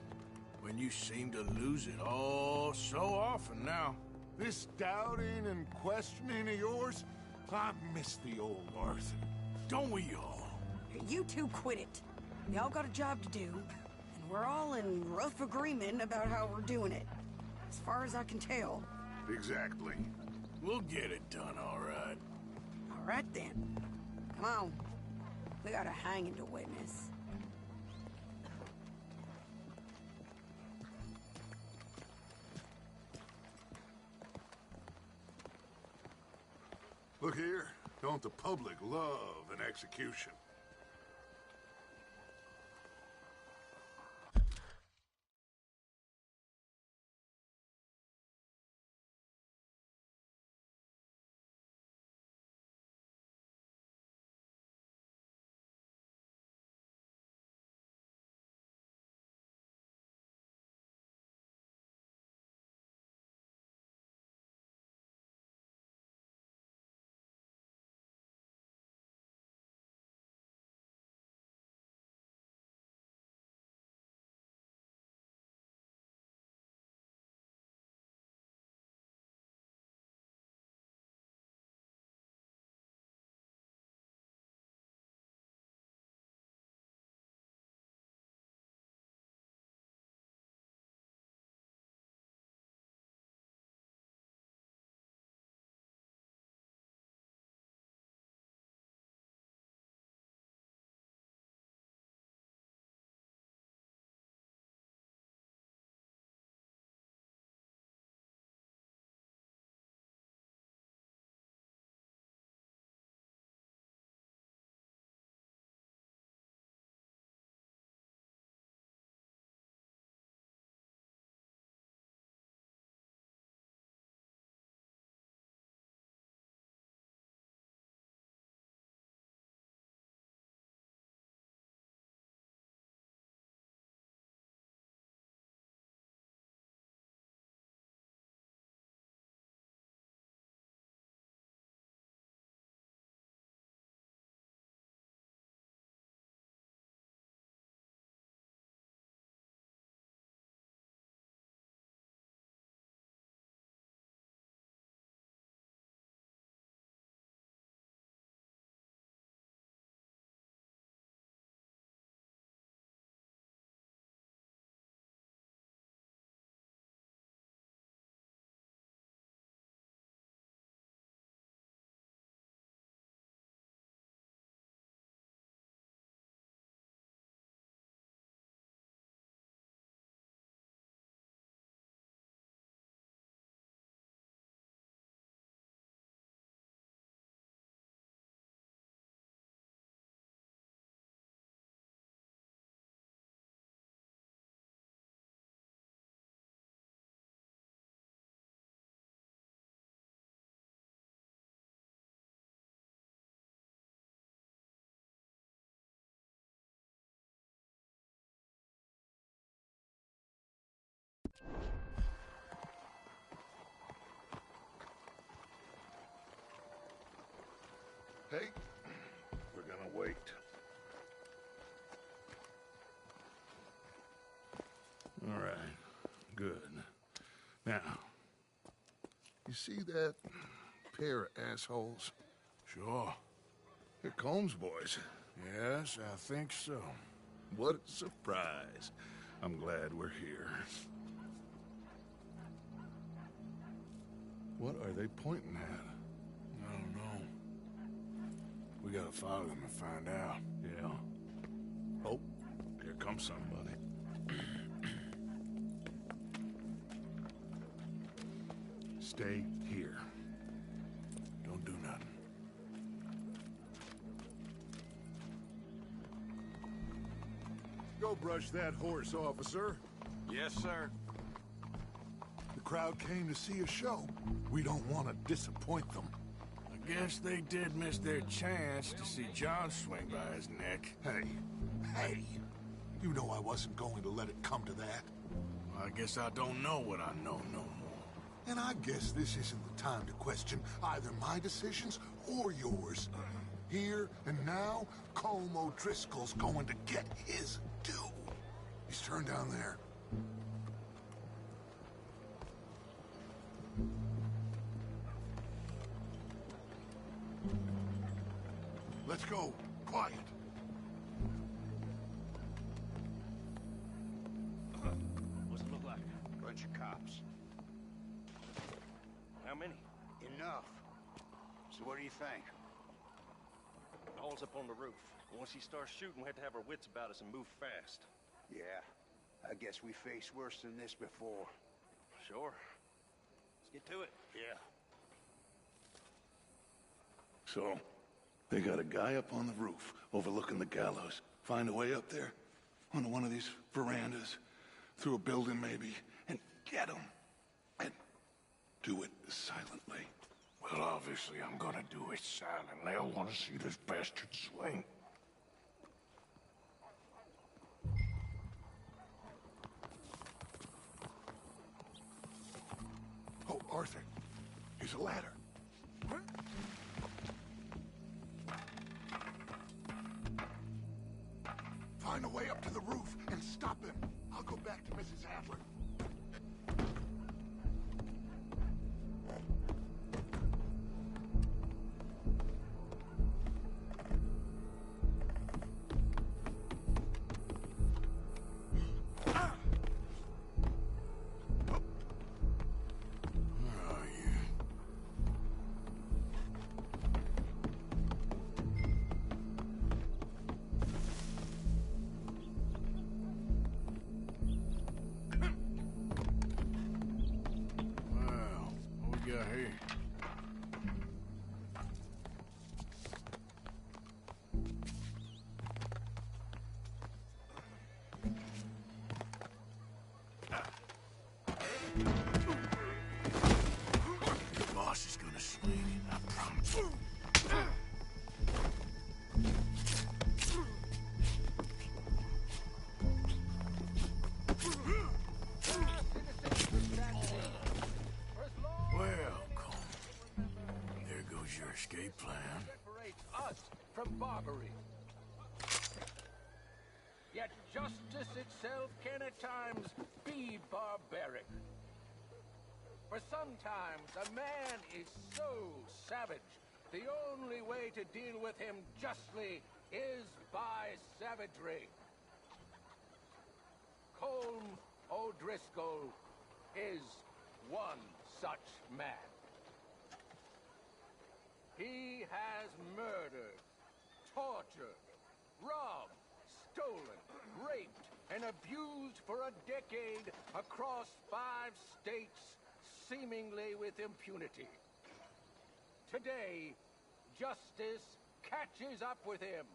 When you seem to lose it all so often now. This doubting and questioning of yours, I miss the old Arthur. Don't we all? You two quit it. Y'all got a job to do, and we're all in rough agreement about how we're doing it. As far as I can tell. Exactly. We'll get it done, all right. All right, then. Come on. We got a hanging to witness. Look here, don't the public love an execution? Okay, we're gonna wait. All right, good. Now, you see that pair of assholes? Sure. They're Combs boys. Yes, I think so. What a surprise. I'm glad we're here. What are they pointing at? I don't know. We gotta follow them and find out. Yeah. Oh, here comes somebody. Stay here. Don't do nothing. Go brush that horse, officer. Yes, sir. The crowd came to see a show. We don't want to disappoint them. I guess they did miss their chance to see John swing by his neck. Hey, you know I wasn't going to let it come to that. I guess I don't know what I know no more. And I guess this isn't the time to question either my decisions or yours. Here and now, Colm O'Driscoll's going to get his due. He's turned down there. Let's go. Quiet. What's it look like? Bunch of cops. How many? Enough. So what do you think? All's up on the roof. Once he starts shooting, we have to have our wits about us and move fast. Yeah. I guess we faced worse than this before. Sure. Let's get to it. Yeah. So, they got a guy up on the roof overlooking the gallows. Find a way up there, onto one of these verandas, through a building maybe, and get him. And do it silently. Well, obviously I'm gonna do it silently. I want to see this bastard swing. Oh, Arthur. Here's a ladder. Find a way up to the roof and stop him. I'll go back to Mrs. Adler. Escape plan. Separates us from Barbary. Yet justice itself can at times be barbaric. For sometimes a man is so savage, the only way to deal with him justly is by savagery. Colm O'Driscoll is one such man. He has murdered, tortured, robbed, stolen, raped, and abused for a decade across 5 states, seemingly with impunity. Today, justice catches up with him.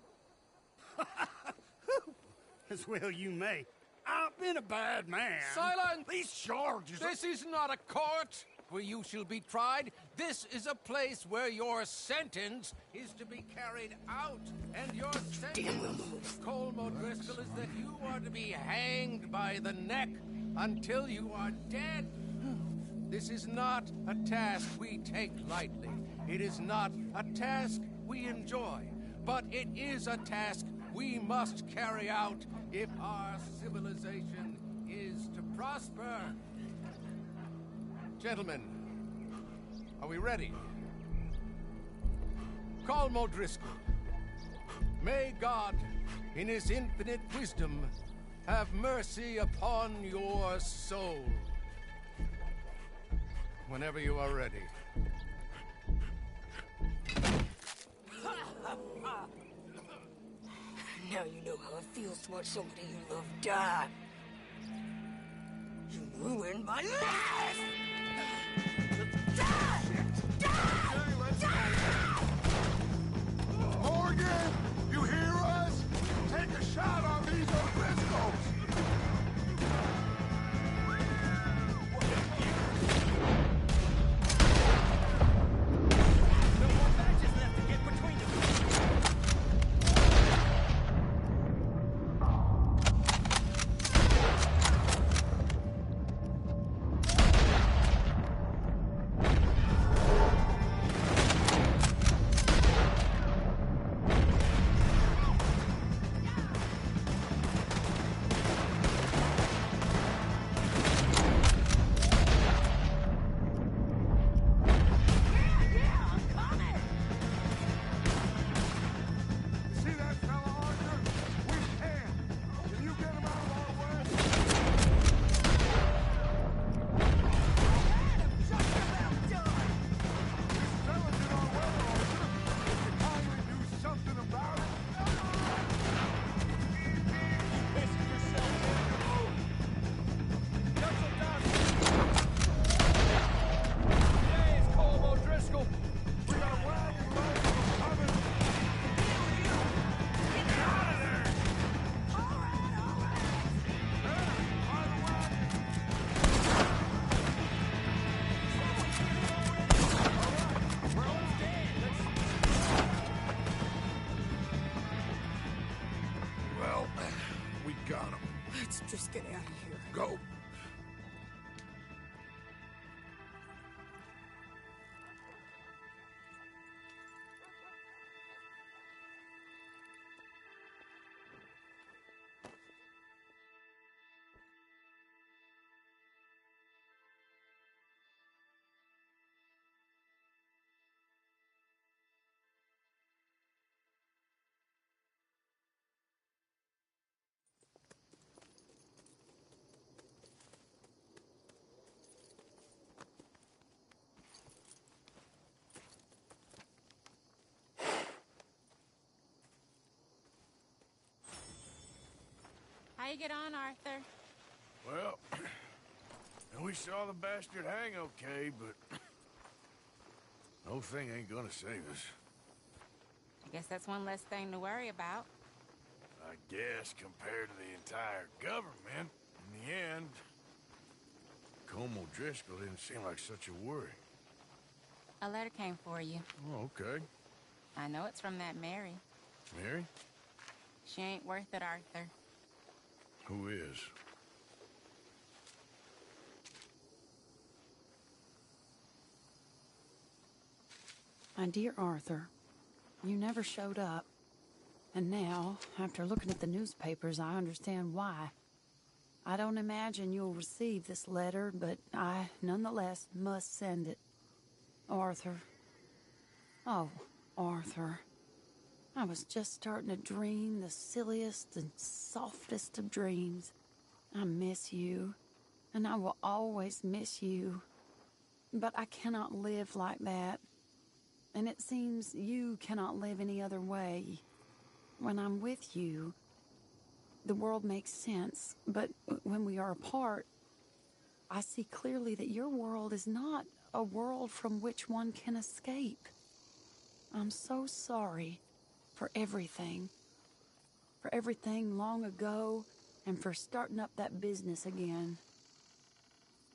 As well you may. I've been a bad man. Silence! These charges... This is not a court where you shall be tried. This is a place where your sentence is to be carried out. And your sentence, Colm O'Driscoll, is that you are to be hanged by the neck until you are dead. This is not a task we take lightly. It is not a task we enjoy, but it is a task we must carry out if our civilization is to prosper. Gentlemen, are we ready? Colm O'Driscoll, may God, in his infinite wisdom, have mercy upon your soul. Whenever you are ready. Now you know how it feels to watch somebody you love die. You ruined my life! Morgan, you hear us? Take a shot on these O'Driscolls! Let's just get out of here. Go. How you get on, Arthur? Well, we saw the bastard hang okay, but no thing ain't gonna save us. I guess that's one less thing to worry about. I guess compared to the entire government, in the end, Colm O'Driscoll didn't seem like such a worry. A letter came for you. Oh, okay. I know it's from that Mary. Mary? She ain't worth it, Arthur. Who is? My dear Arthur, you never showed up. And now, after looking at the newspapers, I understand why. I don't imagine you'll receive this letter, but I, nonetheless, must send it. Arthur. Oh, Arthur. I was just starting to dream the silliest and softest of dreams. I miss you, and I will always miss you. But I cannot live like that. And it seems you cannot live any other way. When I'm with you, the world makes sense. But when we are apart, I see clearly that your world is not a world from which one can escape. I'm so sorry for everything. For everything long ago, and for starting up that business again.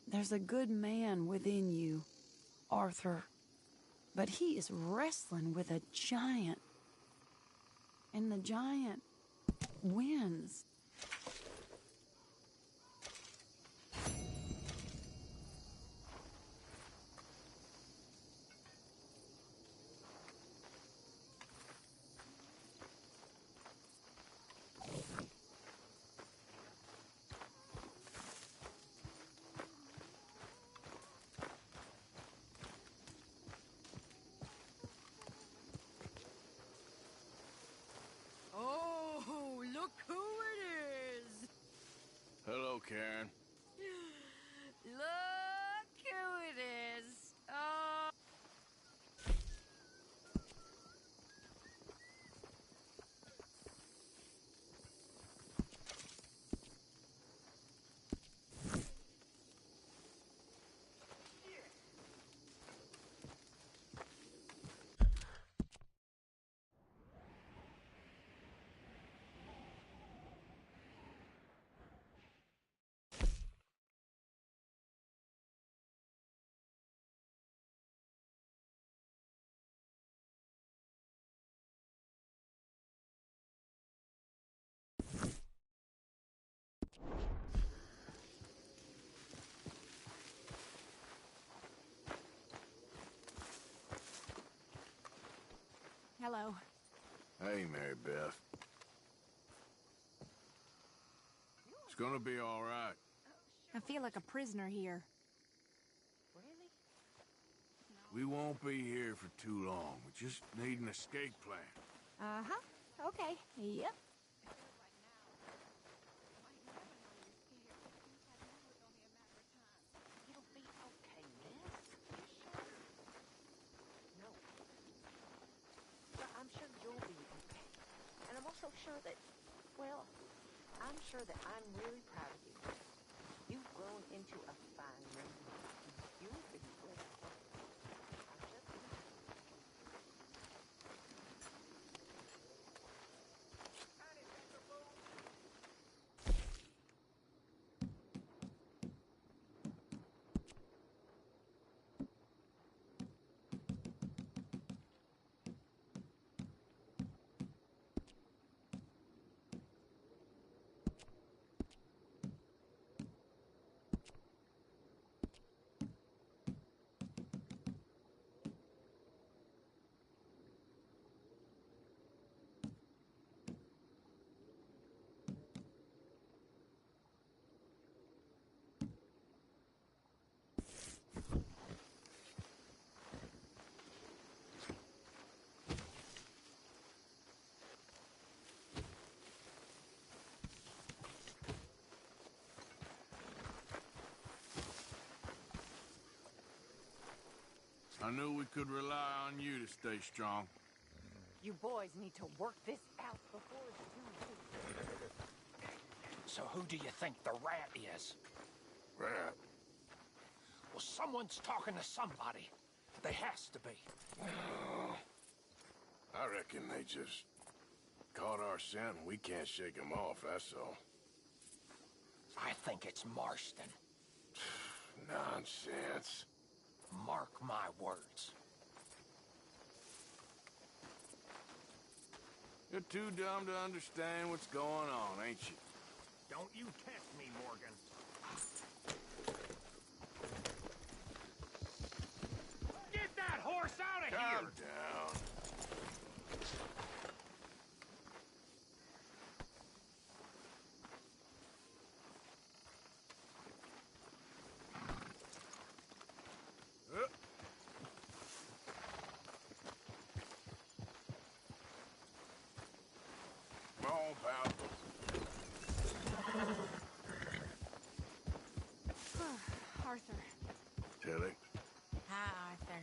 There's a good man within you, Arthur. But he is wrestling with a giant. And the giant wins. Look who it is! Hello, Karen. Look who it is! Oh. Hello. Hey, Mary Beth. It's gonna be all right. I feel like a prisoner here. We won't be here for too long. We just need an escape plan. Uh-huh. Okay. Yep. It'll be okay, miss. You sure? No. But I'm sure you'll be okay. And I'm also sure that, well, I'm sure that I'm really proud of you. You've grown into a fine woman. You'll be well. I'm just I knew we could rely on you to stay strong. You boys need to work this out before it's too late. So who do you think the rat is? Rat? Well, someone's talking to somebody. They has to be. No. I reckon they just caught our scent and we can't shake them off, that's all. I think it's Marston. Nonsense. Mark my words. You're too dumb to understand what's going on, ain't you? Don't you test me, Morgan. Get that horse out of here! Calm down. Come on, pal. Arthur. Tilly. Hi, Arthur.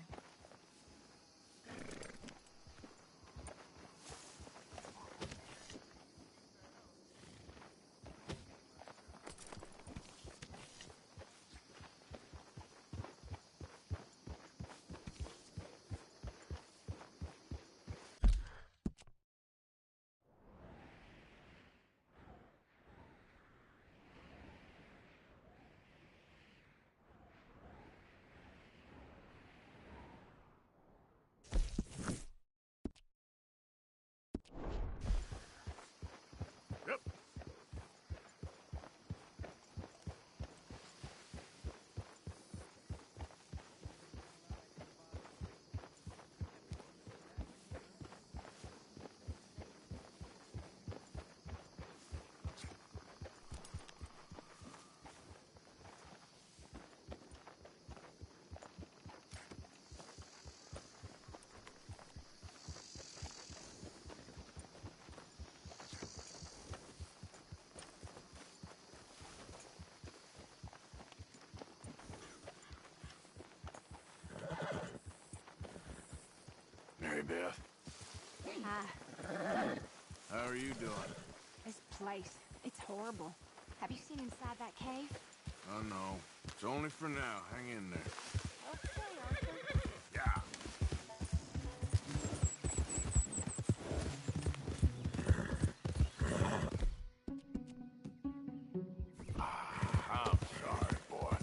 Hey, Beth. Hi. How are you doing? This place, it's horrible. Have you seen inside that cave? Oh, no. It's only for now. Hang in there. Okay, Arthur. Yeah. I'm sorry, boy.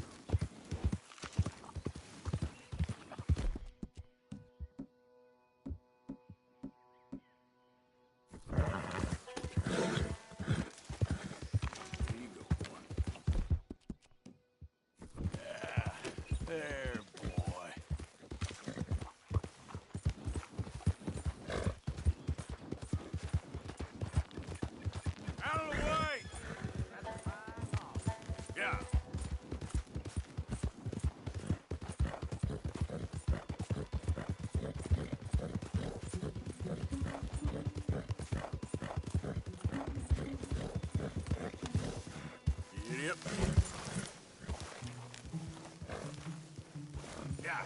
Here you go, boy. Yeah. There, boy. Out of the way! Yeah. Yep. Yeah.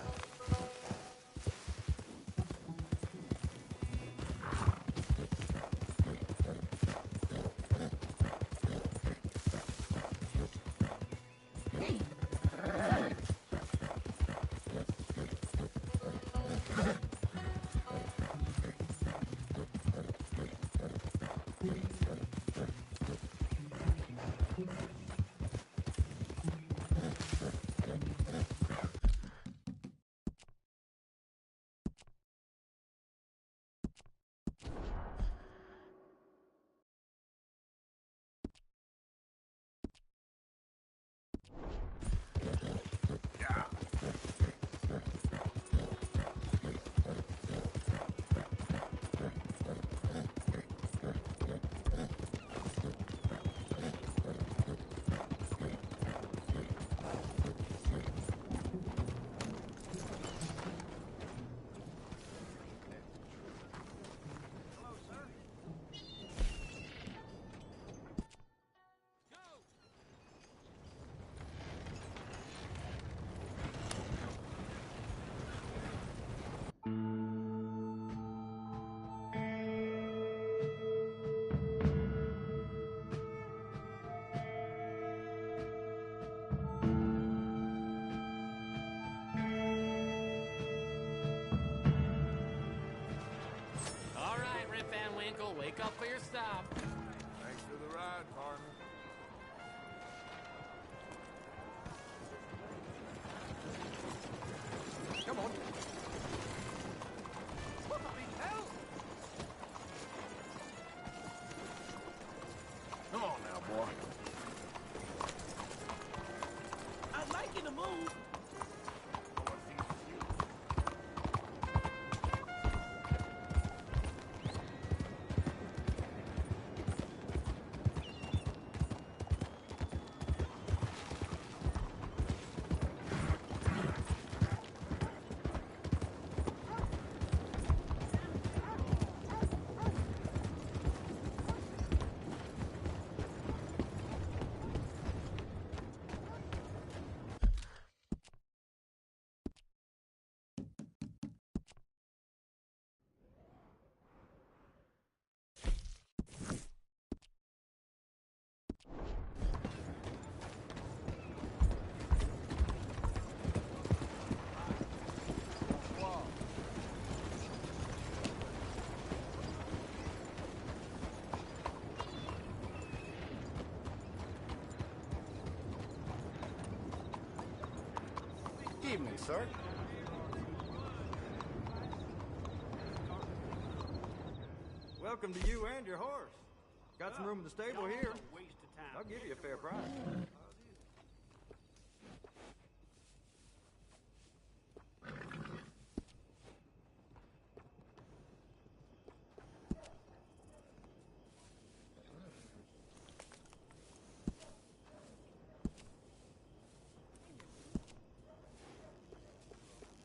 All right, Rip Van Winkle, wake up for your stop. Thanks for the ride, partner. Come on. Come on now, boy. I'd like you to move. Evening, sir. Welcome to you and your horse. Got some room in the stable here. I'll give you a fair price.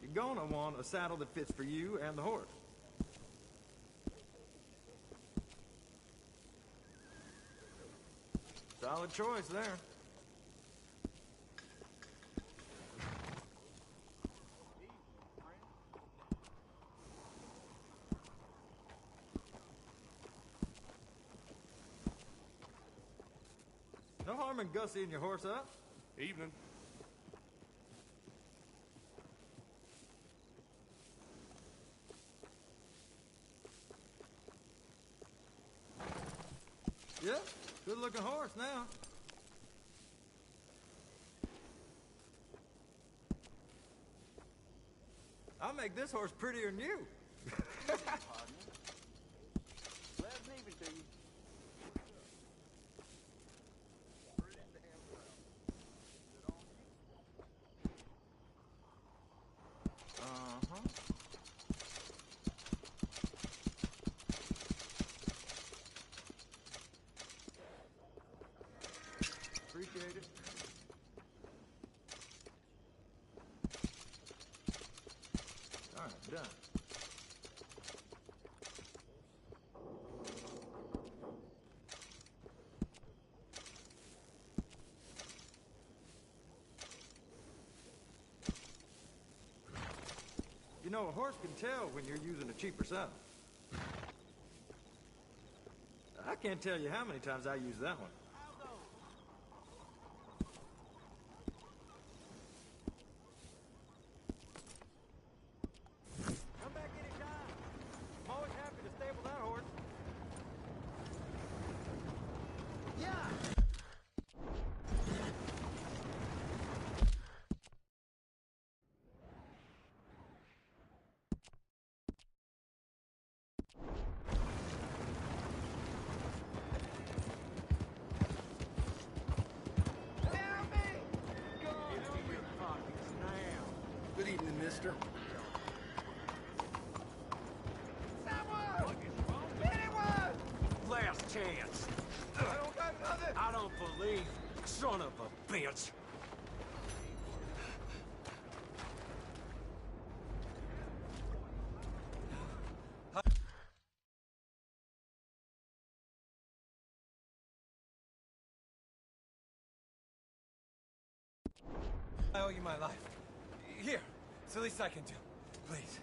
You're gonna want a saddle that fits for you and the horse. Solid choice there. No harm in gussying your horse up. Evening. Yeah, good-looking horse now. I'll make this horse prettier than you. Pleasant evening to you. Uh-huh. Appreciate it. All right, done. You know, a horse can tell when you're using a cheaper saddle. I can't tell you how many times I use that one. Come back anytime. I'm always happy to stable that horse. Yeah! Good evening, mister. Last chance. I don't got nothing. I don't believe. Son of a bitch. I owe you my life. Here, it's the least I can do. Please.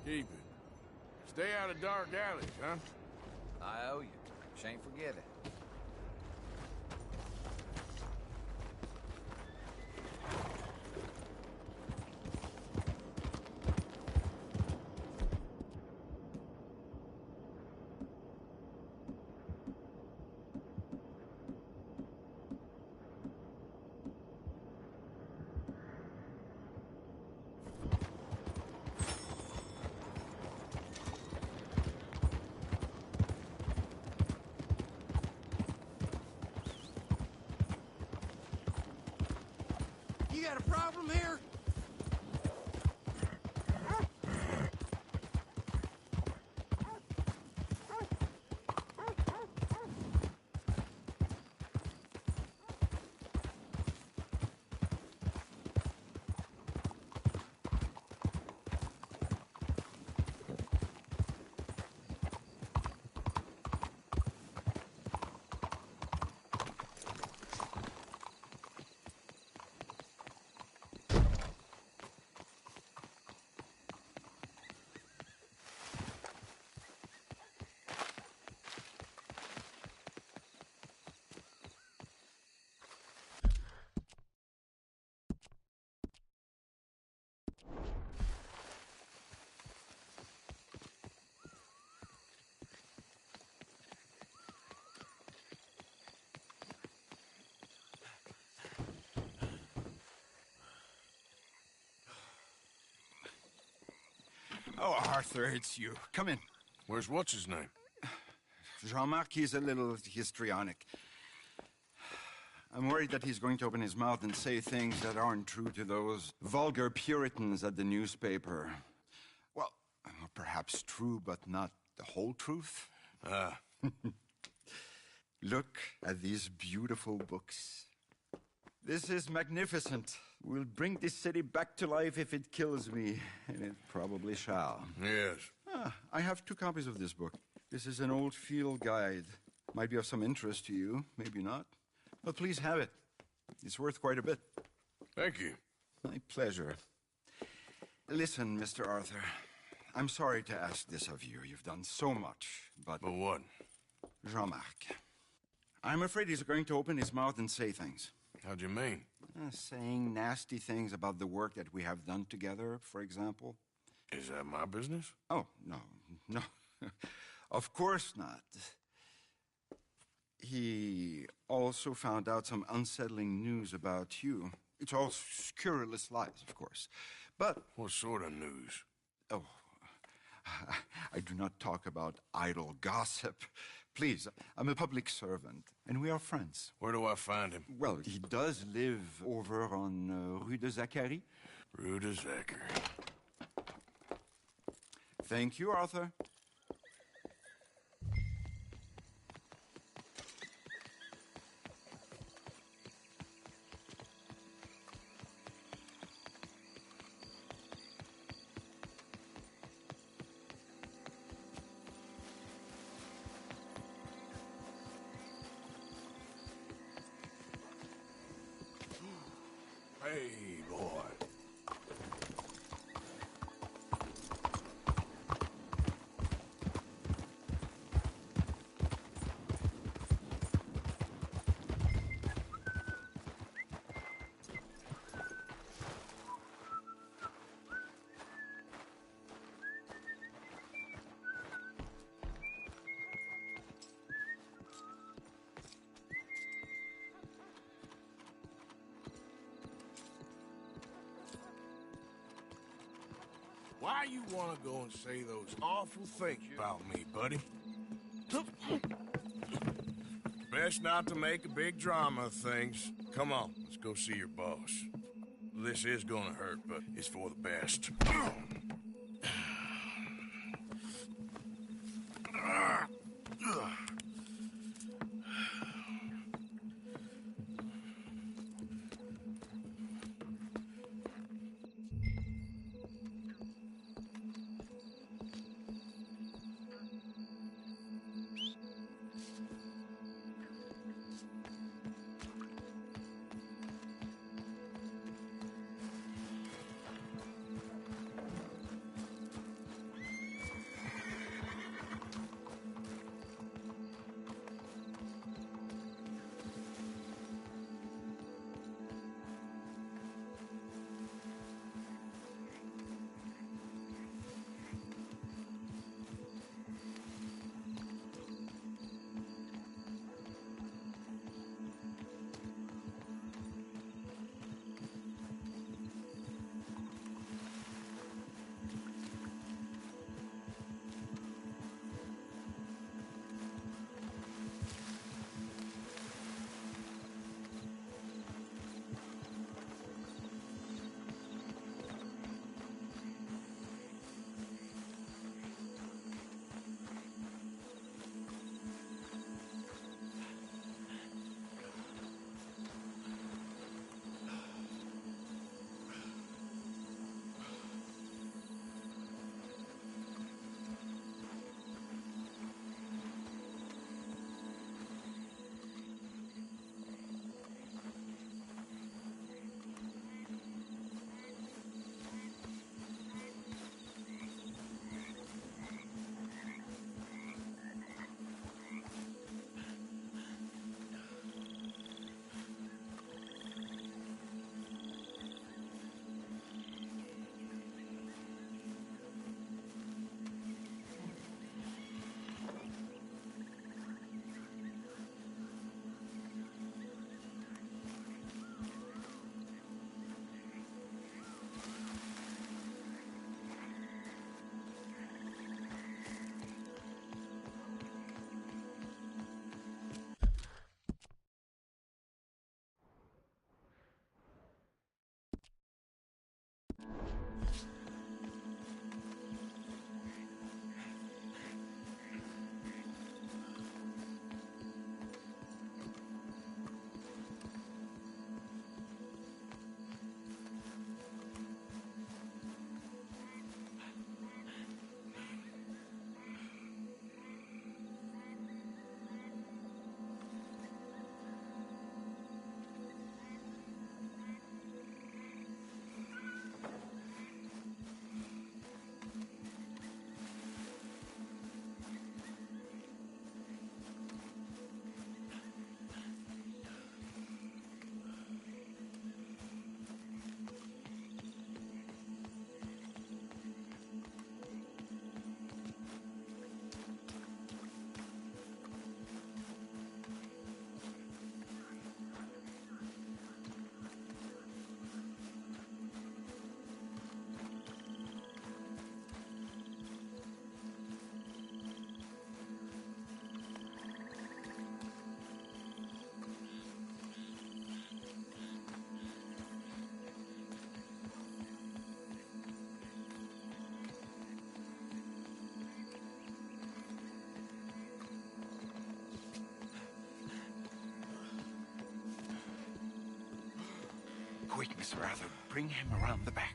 Keep it. Stay out of dark alleys, huh? I owe you. Shan't forget it. You got a problem here? Oh, Arthur, it's you. Come in. Where's what's-his-name? Jean-Marc, he's a little histrionic. I'm worried that he's going to open his mouth and say things that aren't true to those vulgar Puritans at the newspaper. Well, perhaps true, but not the whole truth. Look at these beautiful books. This is magnificent. We'll bring this city back to life if it kills me, and it probably shall. Yes. I have 2 copies of this book. This is an old field guide. Might be of some interest to you, maybe not. But please have it. It's worth quite a bit. Thank you. My pleasure. Listen, Mr. Arthur, I'm sorry to ask this of you. You've done so much, but... But what? Jean-Marc. I'm afraid he's going to open his mouth and say things. How'd you mean? Saying nasty things about the work that we have done together, for example. Is that my business? Oh, no. Of course not. He also found out some unsettling news about you. It's all scurrilous lies, of course. But... What sort of news? Oh, I do not talk about idle gossip. Please, I'm a public servant, and we are friends. Where do I find him? Well, he does live over on Rue de Zachary. Rue de Zachary. Thank you, Arthur. Hey, boy. Why you want to go and say those awful things about me, buddy? Best not to make a big drama of things. Come on, let's go see your boss. This is gonna hurt, but it's for the best. Quick, Miss Arthur, bring him around the back.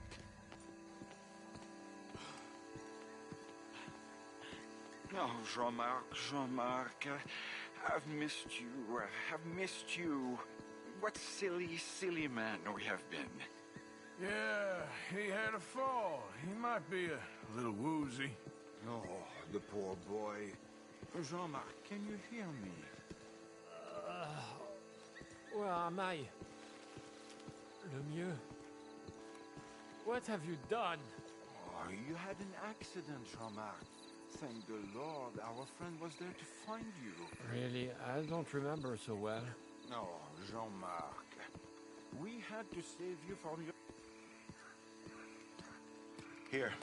Oh, Jean-Marc, I've missed you. I've missed you. What silly man we have been. Yeah, he had a fall. He might be a little woozy. Oh, the poor boy. Jean-Marc, can you hear me? Where am I? Lemieux? What have you done? Oh, you had an accident, Jean-Marc. Thank the Lord, our friend was there to find you. Really, I don't remember so well. No, Jean-Marc. We had to save you from your... Here.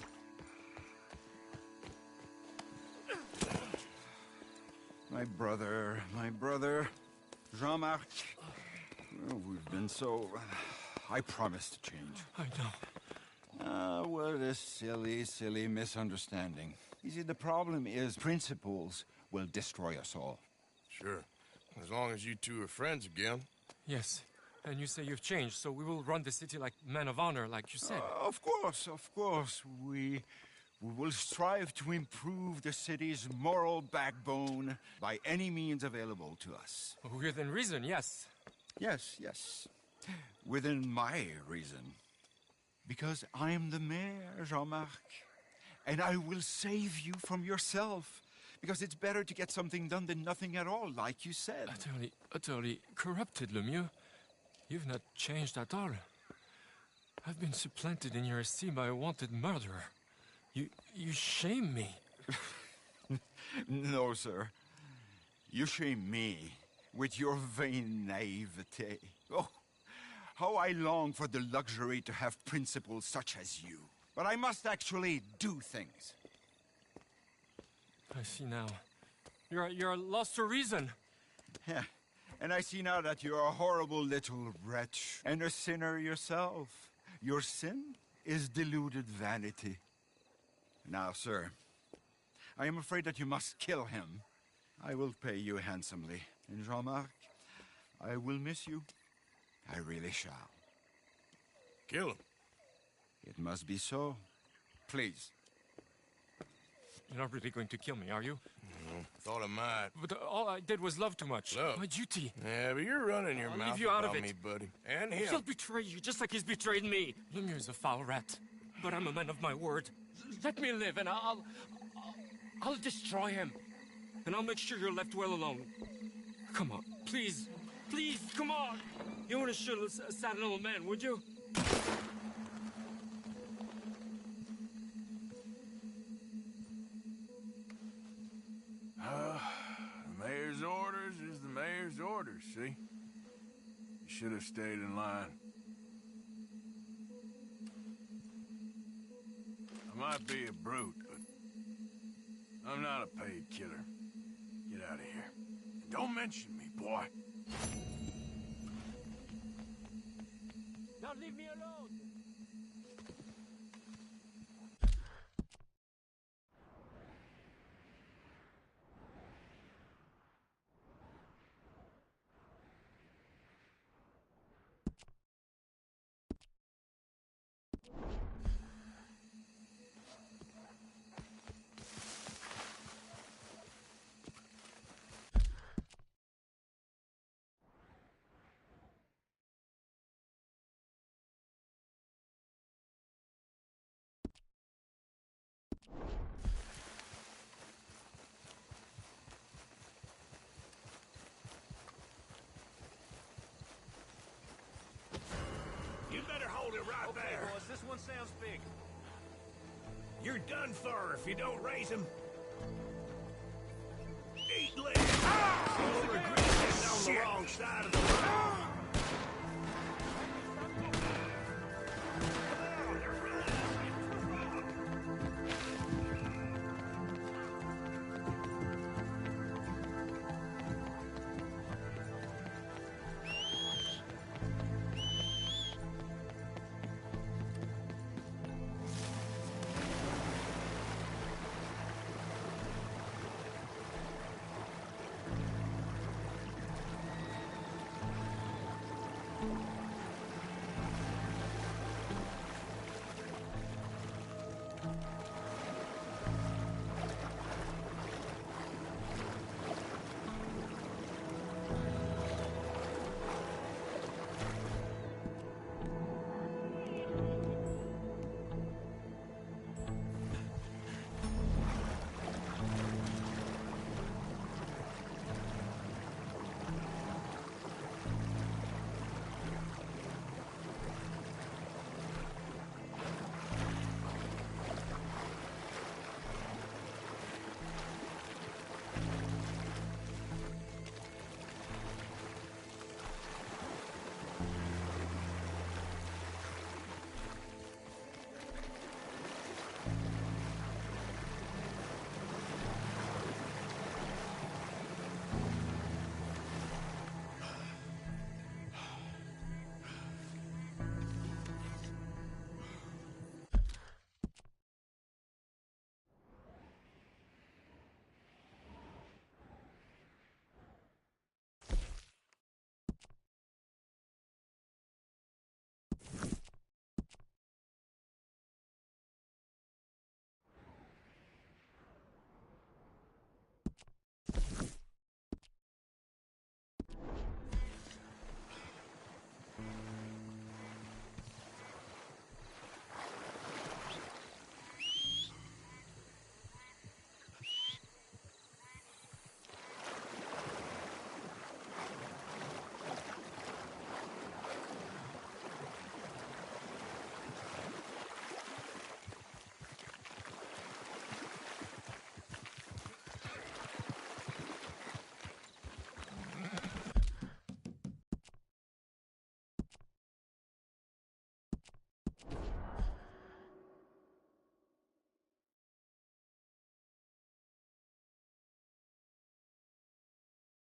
My brother, Jean-Marc. Oh, we've been so... I promised to change. I know. What a silly misunderstanding. You see, the problem is principles will destroy us all. Sure. As long as you two are friends again. Yes. And you say you've changed, so we will run the city like men of honor, like you said. Of course. We will strive to improve the city's moral backbone by any means available to us. Within reason, yes. Yes. Within my reason. Because I'm the mayor, Jean-Marc. And I will save you from yourself. Because it's better to get something done than nothing at all, like you said. Utterly corrupted, Lemieux. You've not changed at all. I've been supplanted in your esteem by a wanted murderer. You shame me. No, sir. You shame me with your vain naivete. Oh, how I long for the luxury to have principles such as you. But I must actually do things. I see now. You're lost to reason. Yeah. And I see now that you're a horrible little wretch and a sinner yourself. Your sin is deluded vanity. Now, sir, I am afraid that you must kill him. I will pay you handsomely. And Jean-Marc, I will miss you. I really shall. Kill him. It must be so. Please. You're not really going to kill me, are you? Thought I might. But all I did was love too much. Love? My duty. Yeah, but you're running your mouth leave you out about of it. me, buddy. And him. He'll betray you just like he's betrayed me. Lemieux is a foul rat. But I'm a man of my word. Let me live and I'll destroy him. And I'll make sure you're left well alone. Come on, please, come on. You wouldn't shoot a sad little man, would you? The mayor's orders is the mayor's orders, see? You should have stayed in line. I might be a brute, but I'm not a paid killer. Get out of here. And don't mention me, boy. Now leave me alone! You better hold it right Okay, there. boys, this one sounds big. You're done for if you don't raise him. Eat legs. Ah! You'll regret getting on the wrong side of the